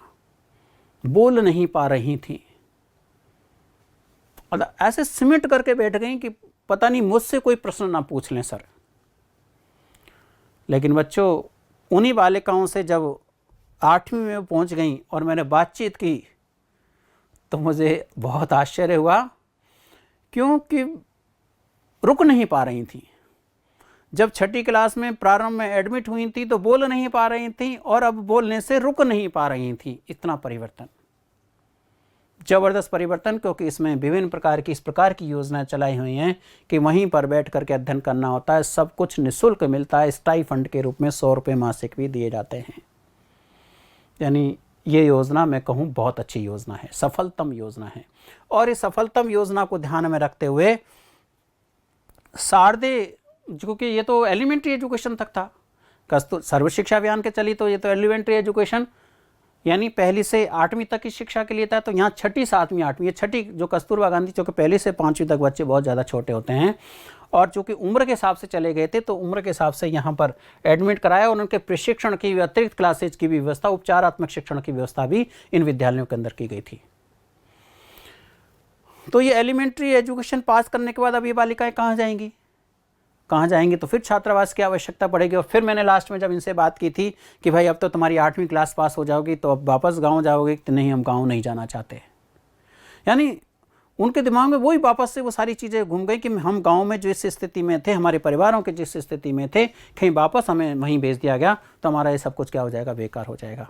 बोल नहीं पा रही थी, और ऐसे सिमट करके बैठ गई कि पता नहीं मुझसे कोई प्रश्न ना पूछ लें सर। लेकिन बच्चों, उन्हीं बालिकाओं से जब 8वीं में पहुंच गई और मैंने बातचीत की तो मुझे बहुत आश्चर्य हुआ, क्योंकि रुक नहीं पा रही थी। जब छठी क्लास में प्रारंभ में एडमिट हुई थी तो बोल नहीं पा रही थी, और अब बोलने से रुक नहीं पा रही थी। इतना परिवर्तन, जबरदस्त परिवर्तन, क्योंकि इसमें विभिन्न प्रकार की इस प्रकार की योजनाएं चलाई हुई हैं कि वहीं पर बैठ करके अध्ययन करना होता है, सब कुछ निःशुल्क मिलता है, स्टाइफंड के रूप में 100 रुपये मासिक भी दिए जाते हैं। यानी ये योजना मैं कहूँ बहुत अच्छी योजना है, सफलतम योजना है। और इस सफलतम योजना को ध्यान में रखते हुए शारदे, क्योंकि ये तो एलिमेंट्री एजुकेशन तक था, सर्व शिक्षा अभियान के चली तो ये तो एलिमेंट्री एजुकेशन यानी पहली से 8वीं तक की शिक्षा के लिए था, तो यहाँ छठी 7वीं 8वीं, ये छठी जो कस्तूरबा गांधी, चूँकि पहली से 5वीं तक बच्चे बहुत ज़्यादा छोटे होते हैं, और चूँकि उम्र के हिसाब से चले गए थे तो उम्र के हिसाब से यहाँ पर एडमिट कराया, और उनके प्रशिक्षण की, अतिरिक्त क्लासेज की भी व्यवस्था, उपचारात्मक शिक्षण की व्यवस्था भी इन विद्यालयों के अंदर की गई थी। तो ये एलिमेंट्री एजुकेशन पास करने के बाद अब ये बालिकाएँ कहाँ जाएंगी? तो फिर छात्रावास की आवश्यकता पड़ेगी। और फिर मैंने लास्ट में जब इनसे बात की थी कि भाई अब तो तुम्हारी 8वीं क्लास पास हो जाओगी, तो अब वापस गांव जाओगे? तो नहीं, हम गांव नहीं जाना चाहते। यानी उनके दिमाग में वही वापस से वो सारी चीज़ें घूम गई कि हम गांव में जिस स्थिति में थे, हमारे परिवारों के जिस स्थिति में थे, कहीं वापस हमें वहीं भेज दिया गया तो हमारा ये सब कुछ क्या हो जाएगा, बेकार हो जाएगा।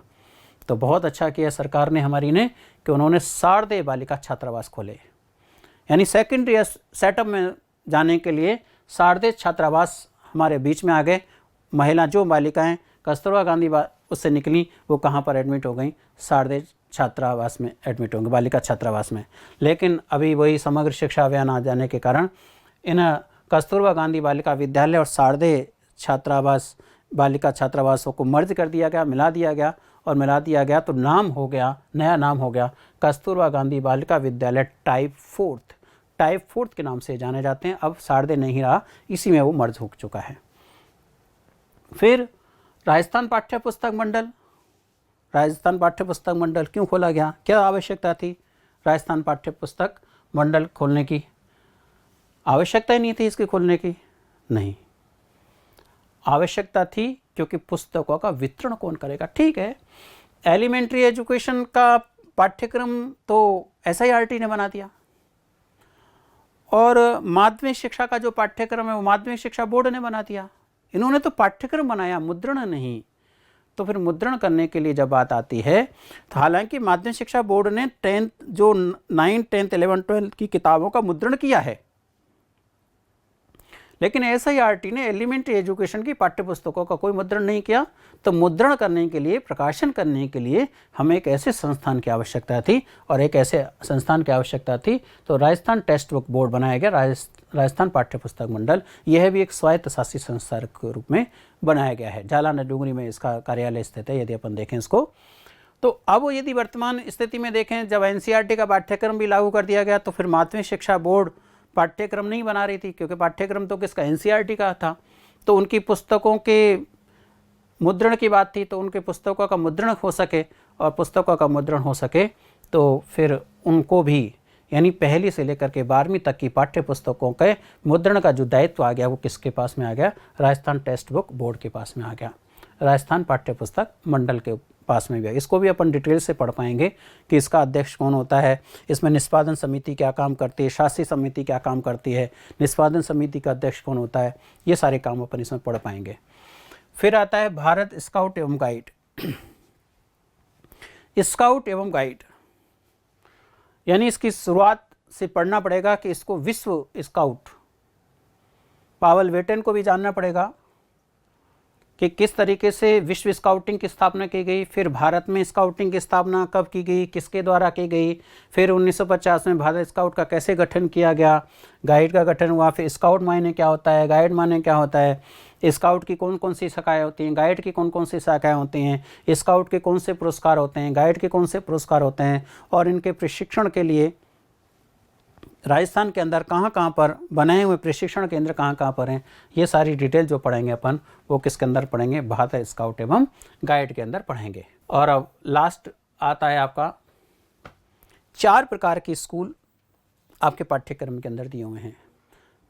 तो बहुत अच्छा किया सरकार ने हमारी ने कि उन्होंने शारदे बालिका छात्रावास खोले, यानी सेकेंडरी सेटअप में जाने के लिए शारदे छात्रावास हमारे बीच में आ गए। महिला जो बालिकाएं कस्तूरबा गांधी उससे निकली, वो कहाँ पर एडमिट हो गई? शारदे छात्रावास में एडमिट होंगे, बालिका छात्रावास में। लेकिन अभी वही समग्र शिक्षा अभियान आ जाने के कारण इन कस्तूरबा गांधी बालिका विद्यालय और शारदे छात्रावास बालिका छात्रावासों को मर्ज कर दिया गया, मिला दिया गया तो नाम हो गया, नया नाम हो गया कस्तूरबा गांधी बालिका विद्यालय टाइप 4 के नाम से जाने जाते हैं। अब शारदे नहीं रहा, इसी में वो मर्ज हो चुका है। फिर राजस्थान पाठ्य पुस्तक मंडल क्यों खोला गया? क्या आवश्यकता थी राजस्थान पाठ्य पुस्तक मंडल खोलने की? आवश्यकता ही नहीं थी इसके खोलने की, नहीं आवश्यकता थी, क्योंकि पुस्तकों का वितरण कौन करेगा? ठीक है, एलिमेंट्री एजुकेशन का पाठ्यक्रम तो SIRT ने बना दिया, और माध्यमिक शिक्षा का जो पाठ्यक्रम है वो माध्यमिक शिक्षा बोर्ड ने बना दिया। इन्होंने तो पाठ्यक्रम बनाया, मुद्रण नहीं। तो फिर मुद्रण करने के लिए जब बात आती है, तो हालांकि माध्यमिक शिक्षा बोर्ड ने 9th, 11, 12 की किताबों का मुद्रण किया है, लेकिन एसआईआरटी ने एलिमेंट्री एजुकेशन की पाठ्यपुस्तकों का कोई मुद्रण नहीं किया। तो मुद्रण करने के लिए, प्रकाशन करने के लिए हमें एक ऐसे संस्थान की आवश्यकता थी, और एक ऐसे संस्थान की आवश्यकता थी तो राजस्थान टेक्स्ट बुक बोर्ड बनाया गया, राजस्थान पाठ्यपुस्तक मंडल। यह भी एक स्वायत्त शासी संस्था के रूप में बनाया गया है। जालना डूंगरी में इसका कार्यालय स्थित है, यदि अपन देखें इसको। तो अब यदि वर्तमान स्थिति में देखें, जब एनसीईआरटी का पाठ्यक्रम भी लागू कर दिया गया तो फिर माध्यमिक शिक्षा बोर्ड पाठ्यक्रम नहीं बना रही थी, क्योंकि पाठ्यक्रम तो किसका, एनसीईआरटी का था। तो उनकी पुस्तकों के मुद्रण की बात थी, तो उनके पुस्तकों का मुद्रण हो सके, और पुस्तकों का मुद्रण हो सके तो फिर उनको भी, यानी पहली से लेकर के 12वीं तक की पाठ्य पुस्तकों के मुद्रण का जो दायित्व आ गया वो किसके पास में आ गया, राजस्थान टेक्स्ट बुक बोर्ड के पास में आ गया, राजस्थान पाठ्यपुस्तक मंडल के पास में भी। इसको भी अपन डिटेल से पढ़ पाएंगे कि इसका अध्यक्ष कौन होता है, इसमें निष्पादन समिति क्या काम करती है, शासी समिति क्या काम करती है, निष्पादन समिति का अध्यक्ष कौन होता है, ये सारे काम अपन इसमें पढ़ पाएंगे। फिर आता है भारत स्काउट एवं गाइड। स्काउट एवं गाइड यानी इसकी शुरुआत से पढ़ना पड़ेगा कि इसको विश्व स्काउट, पावल वेटेन को भी जानना पड़ेगा कि किस तरीके से विश्व स्काउटिंग की स्थापना की गई, फिर भारत में स्काउटिंग की स्थापना कब की गई, किसके द्वारा की गई, फिर 1950 में भारत स्काउट का कैसे गठन किया गया, गाइड का गठन हुआ, फिर स्काउट मायने क्या होता है, गाइड मायने क्या होता है, स्काउट की कौन कौन सी शाखाएं होती हैं, गाइड की कौन कौन सी शाखाएं होती हैं, स्काउट के कौन से पुरस्कार होते हैं, गाइड के कौन से पुरस्कार होते हैं, और इनके प्रशिक्षण के लिए राजस्थान के अंदर कहाँ कहाँ पर बनाए हुए प्रशिक्षण केंद्र कहाँ कहाँ पर हैं, ये सारी डिटेल जो पढ़ेंगे अपन वो किसके अंदर पढ़ेंगे, भारत स्काउट एवं गाइड के अंदर पढ़ेंगे। और अब लास्ट आता है आपका 4 प्रकार के स्कूल आपके पाठ्यक्रम के अंदर दिए हुए हैं।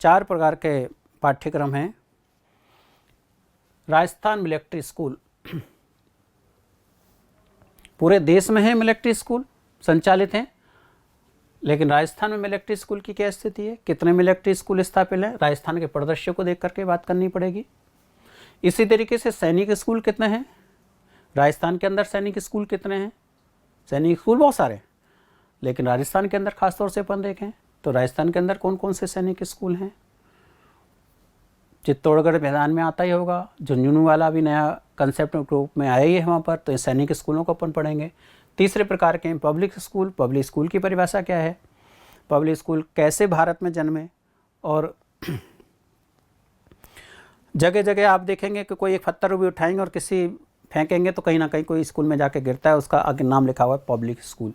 4 प्रकार के पाठ्यक्रम हैं। राजस्थान मिलिट्री स्कूल, पूरे देश में है मिलिट्री स्कूल संचालित हैं, लेकिन राजस्थान में मिलिट्री स्कूल की क्या स्थिति है, कितने मिलिट्री स्कूल स्थापित हैं, राजस्थान के परिदृश्य को देख करके बात करनी पड़ेगी। इसी तरीके से सैनिक स्कूल कितने हैं, राजस्थान के अंदर सैनिक स्कूल कितने हैं, सैनिक स्कूल बहुत सारे, लेकिन राजस्थान के अंदर खासतौर से अपन देखें तो राजस्थान के अंदर कौन कौन से सैनिक स्कूल हैं। चित्तौड़गढ़ मैदान में आता ही होगा, झुंझुनू वाला भी नया कंसेप्ट रूप में आया ही है वहाँ पर, तो सैनिक स्कूलों को अपन पढ़ेंगे। तीसरे प्रकार के हैं पब्लिक स्कूल। पब्लिक स्कूल की परिभाषा क्या है, पब्लिक स्कूल कैसे भारत में जन्मे, और जगह जगह आप देखेंगे कि कोई एक पत्थर भी उठाएंगे और किसी फेंकेंगे तो कहीं ना कहीं कोई स्कूल में जाके गिरता है, उसका आगे नाम लिखा हुआ है पब्लिक स्कूल।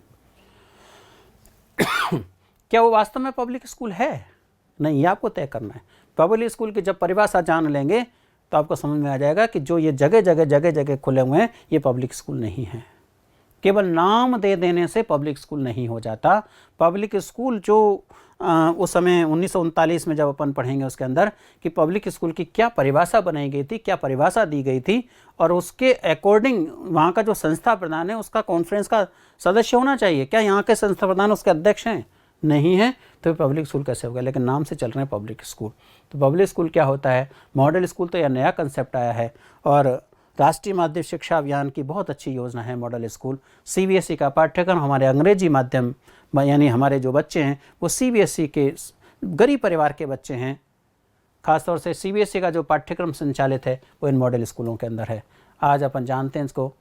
क्या वो वास्तव में पब्लिक स्कूल है, नहीं, ये आपको तय करना है। पब्लिक स्कूल की जब परिभाषा जान लेंगे तो आपको समझ में आ जाएगा कि जो ये जगह जगह खुले हुए हैं ये पब्लिक स्कूल नहीं है। केवल नाम दे देने से पब्लिक स्कूल नहीं हो जाता। पब्लिक स्कूल जो उस समय 1939 में जब अपन पढ़ेंगे उसके अंदर कि पब्लिक स्कूल की क्या परिभाषा बनाई गई थी, क्या परिभाषा दी गई थी, और उसके अकॉर्डिंग वहाँ का जो संस्था प्रधान है उसका कॉन्फ्रेंस का सदस्य होना चाहिए। क्या यहाँ के संस्था प्रधान उसके अध्यक्ष हैं, नहीं है, तो पब्लिक स्कूल कैसे होगा, लेकिन नाम से चल रहे हैं पब्लिक स्कूल। तो पब्लिक स्कूल क्या होता है, मॉडल स्कूल तो यह नया कंसेप्ट आया है, और राष्ट्रीय माध्यमिक शिक्षा अभियान की बहुत अच्छी योजना है मॉडल स्कूल। सीबीएसई का पाठ्यक्रम, हमारे अंग्रेजी माध्यम यानी हमारे जो बच्चे हैं वो सीबीएसई के गरीब परिवार के बच्चे हैं, खासतौर से सीबीएसई का जो पाठ्यक्रम संचालित है वो इन मॉडल स्कूलों के अंदर है। आज अपन जानते हैं इसको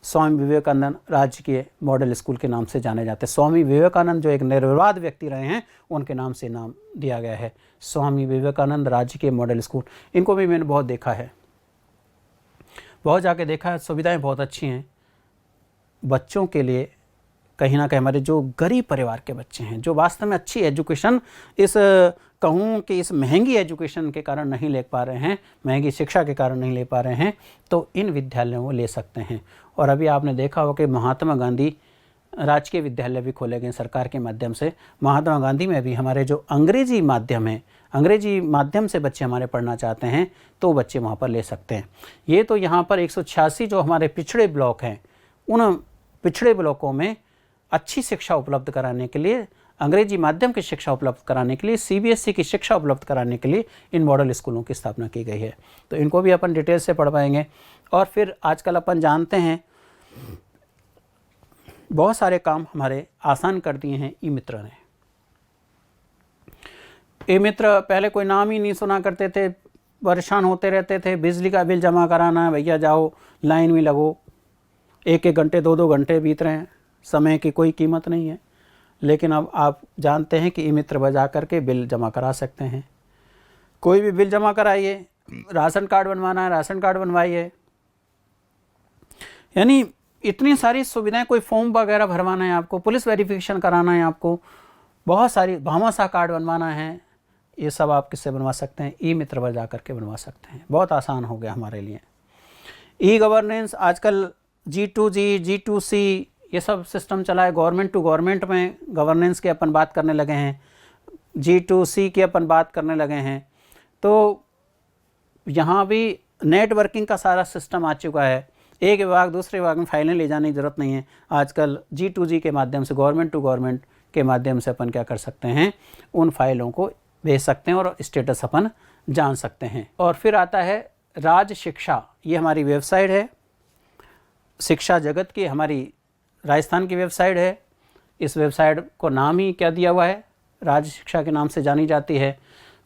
स्वामी विवेकानंद राजकीय मॉडल स्कूल के नाम से जाने जाते हैं। स्वामी विवेकानंद जो एक निर्विवाद व्यक्ति रहे हैं उनके नाम से नाम दिया गया है, स्वामी विवेकानंद राजकीय मॉडल स्कूल। इनको भी मैंने बहुत देखा है, बहुत जाके देखा है, सुविधाएं बहुत अच्छी हैं बच्चों के लिए। कहीं ना कहीं हमारे जो गरीब परिवार के बच्चे हैं जो वास्तव में अच्छी एजुकेशन, इस कहूँ कि इस महंगी एजुकेशन के कारण नहीं ले पा रहे हैं, महंगी शिक्षा के कारण नहीं ले पा रहे हैं, तो इन विद्यालयों को ले सकते हैं। और अभी आपने देखा हो कि महात्मा गांधी राजकीय विद्यालय भी खोले गए सरकार के माध्यम से। महात्मा गांधी में भी हमारे जो अंग्रेजी माध्यम है, अंग्रेजी माध्यम से बच्चे हमारे पढ़ना चाहते हैं तो बच्चे वहाँ पर ले सकते हैं। ये तो यहाँ पर 186 जो हमारे पिछड़े ब्लॉक हैं, उन पिछड़े ब्लॉकों में अच्छी शिक्षा उपलब्ध कराने के लिए, अंग्रेजी माध्यम की शिक्षा उपलब्ध कराने के लिए, सीबीएसई की शिक्षा उपलब्ध कराने के लिए इन मॉडल स्कूलों की स्थापना की गई है। तो इनको भी अपन डिटेल से पढ़ पाएंगे। और फिर आजकल अपन जानते हैं बहुत सारे काम हमारे आसान कर दिए हैं ई मित्र ने। ये मित्र पहले कोई नाम ही नहीं सुना करते थे, परेशान होते रहते थे, बिजली का बिल जमा कराना है भैया, जाओ लाइन में लगो, 1-1 घंटे 2-2 घंटे बीत रहे हैं, समय की कोई कीमत नहीं है। लेकिन अब आप जानते हैं कि ई मित्र बजा करके बिल जमा करा सकते हैं। कोई भी बिल जमा कराइए, राशन कार्ड बनवाना है राशन कार्ड बनवाइए, यानी इतनी सारी सुविधाएं, कोई फॉर्म वगैरह भरवाना है आपको, पुलिस वेरिफिकेशन कराना है आपको, बहुत सारी भामाशाह कार्ड बनवाना है, ये सब आप किससे बनवा सकते हैं? ई मित्र पर जा करके बनवा सकते हैं। बहुत आसान हो गया हमारे लिए। ई गवर्नेंस आजकल G2G, G2C ये सब सिस्टम चला है, गवर्नमेंट टू गवर्नमेंट में गवर्नेंस की अपन बात करने लगे हैं, G2C की अपन बात करने लगे हैं। तो यहाँ भी नेटवर्किंग का सारा सिस्टम आ चुका है, एक विभाग दूसरे विभाग में फाइलें ले जाने की ज़रूरत नहीं है। आजकल G2G के माध्यम से, गवर्नमेंट टू गवर्नमेंट के माध्यम से अपन क्या कर सकते हैं, उन फाइलों को भेज सकते हैं और स्टेटस अपन जान सकते हैं। और फिर आता है राज शिक्षा, ये हमारी वेबसाइट है, शिक्षा जगत की हमारी राजस्थान की वेबसाइट है। इस वेबसाइट को नाम ही क्या दिया हुआ है, राज शिक्षा के नाम से जानी जाती है।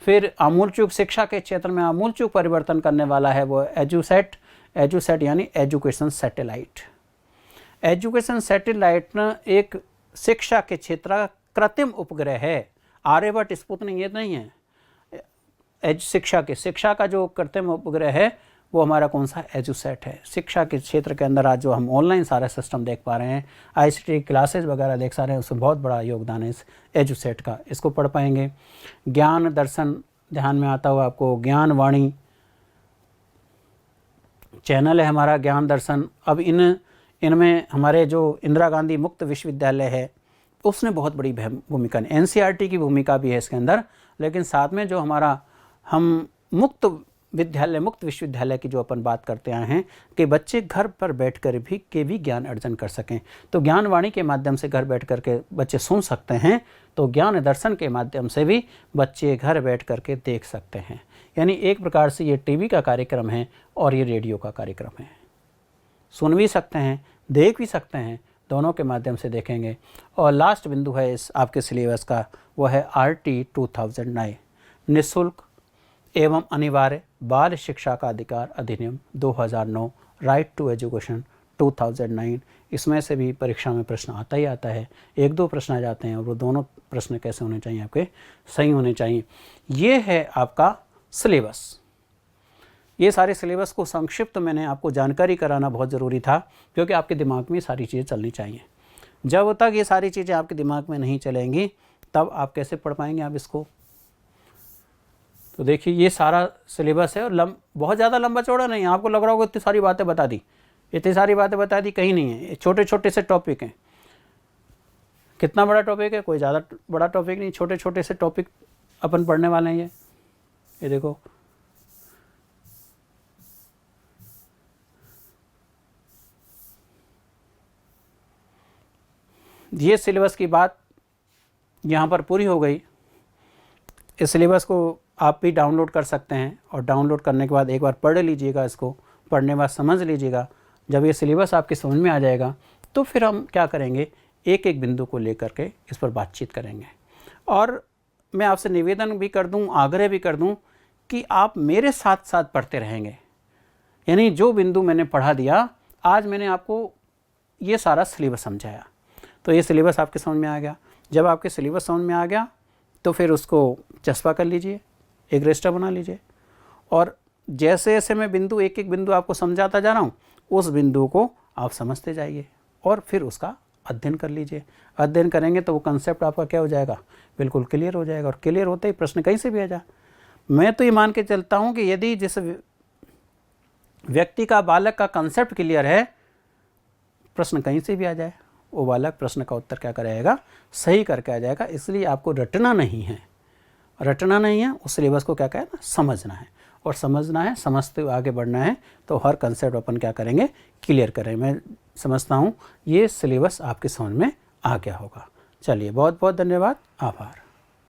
फिर आमूलचूल शिक्षा के क्षेत्र में आमूलचूल परिवर्तन करने वाला है वो एजुसेट यानी एजुकेशन सैटेलाइट। एजुकेशन सैटेलाइट न एक शिक्षा के क्षेत्र का कृत्रिम उपग्रह है, आर्यभट्ट स्पुतनिक ये नहीं है। शिक्षा का जो कृत्रिम उपग्रह है वो हमारा कौन सा, एजुसेट है। शिक्षा के क्षेत्र के अंदर आज जो हम ऑनलाइन सारे सिस्टम देख पा रहे हैं, ICT क्लासेज वगैरह देख पा रहे हैं, उसमें बहुत बड़ा योगदान है इस एजुसेट का, इसको पढ़ पाएंगे। ज्ञान दर्शन ध्यान में आता हुआ आपको, ज्ञान वाणी चैनल है हमारा, ज्ञान दर्शन। अब इनमें हमारे जो इंदिरा गांधी मुक्त विश्वविद्यालय है उसने बहुत बड़ी भूमिका, NCERT की भूमिका भी है इसके अंदर, लेकिन साथ में जो हमारा हम मुक्त विश्वविद्यालय की जो अपन बात करते आए हैं कि बच्चे घर पर बैठकर भी ज्ञान अर्जन कर सकें, तो ज्ञानवाणी के माध्यम से घर बैठ कर के बच्चे सुन सकते हैं, तो ज्ञान दर्शन के माध्यम से भी बच्चे घर बैठ कर के देख सकते हैं। यानी एक प्रकार से ये टीवी का कार्यक्रम है और ये रेडियो का कार्यक्रम है, सुन भी सकते हैं देख भी सकते हैं, दोनों के माध्यम से देखेंगे। और लास्ट बिंदु है इस आपके सिलेबस का, वो है RT 2009 निःशुल्क एवं अनिवार्य बाल शिक्षा का अधिकार अधिनियम 2009, राइट टू एजुकेशन 2009। इसमें से भी परीक्षा में प्रश्न आता ही आता है, 1-2 प्रश्न आ जाते हैं और वो दोनों प्रश्न कैसे होने चाहिए, आपके सही होने चाहिए। ये है आपका सिलेबस। ये सारे सिलेबस को संक्षिप्त मैंने आपको जानकारी कराना बहुत ज़रूरी था, क्योंकि आपके दिमाग में सारी चीज़ें चलनी चाहिए। जब तक ये सारी चीज़ें आपके दिमाग में नहीं चलेंगी तब आप कैसे पढ़ पाएंगे आप इसको। तो देखिए ये सारा सिलेबस है और बहुत ज़्यादा लंबा चौड़ा नहीं है। आपको लग रहा होगा इतनी सारी बातें बता दी, कहीं नहीं है, छोटे छोटे से टॉपिक हैं। कितना बड़ा टॉपिक है, कोई ज़्यादा बड़ा टॉपिक नहीं, छोटे छोटे से टॉपिक अपन पढ़ने वाले हैं। ये देखो, ये सिलेबस की बात यहाँ पर पूरी हो गई। इस सिलेबस को आप भी डाउनलोड कर सकते हैं और डाउनलोड करने के बाद एक बार पढ़ लीजिएगा, इसको पढ़ने के बाद समझ लीजिएगा। जब ये सिलेबस आपके समझ में आ जाएगा तो फिर हम क्या करेंगे, एक एक बिंदु को लेकर के इस पर बातचीत करेंगे। और मैं आपसे निवेदन भी कर दूं, आग्रह भी कर दूं कि आप मेरे साथ साथ पढ़ते रहेंगे। यानी जो बिंदु मैंने पढ़ा दिया, आज मैंने आपको ये सारा सिलेबस समझाया, तो ये सिलेबस आपके समझ में आ गया। जब आपके सिलेबस समझ में आ गया तो फिर उसको चस्पा कर लीजिए, एक रजिस्टर बना लीजिए, और जैसे जैसे मैं बिंदु एक एक बिंदु आपको समझाता जा रहा हूँ, उस बिंदु को आप समझते जाइए और फिर उसका अध्ययन कर लीजिए। अध्ययन करेंगे तो वो कंसेप्ट आपका क्या हो जाएगा, बिल्कुल क्लियर हो जाएगा। और क्लियर होते ही प्रश्न कहीं से भी आ जाए। मैं तो ये मान के चलता हूँ कि यदि जिस व्यक्ति का, बालक का कंसेप्ट क्लियर है, प्रश्न कहीं से भी आ जाए, वो बालक प्रश्न का उत्तर क्या करेगा, सही करके आ जाएगा। इसलिए आपको रटना नहीं है, उस सिलेबस को क्या कहना, समझना है। और समझना है, समझते हुए आगे बढ़ना है, तो हर कंसेप्ट अपन क्या करेंगे, क्लियर करेंगे। मैं समझता हूँ ये सिलेबस आपके समझ में आ गया होगा। चलिए, बहुत बहुत धन्यवाद, आभार।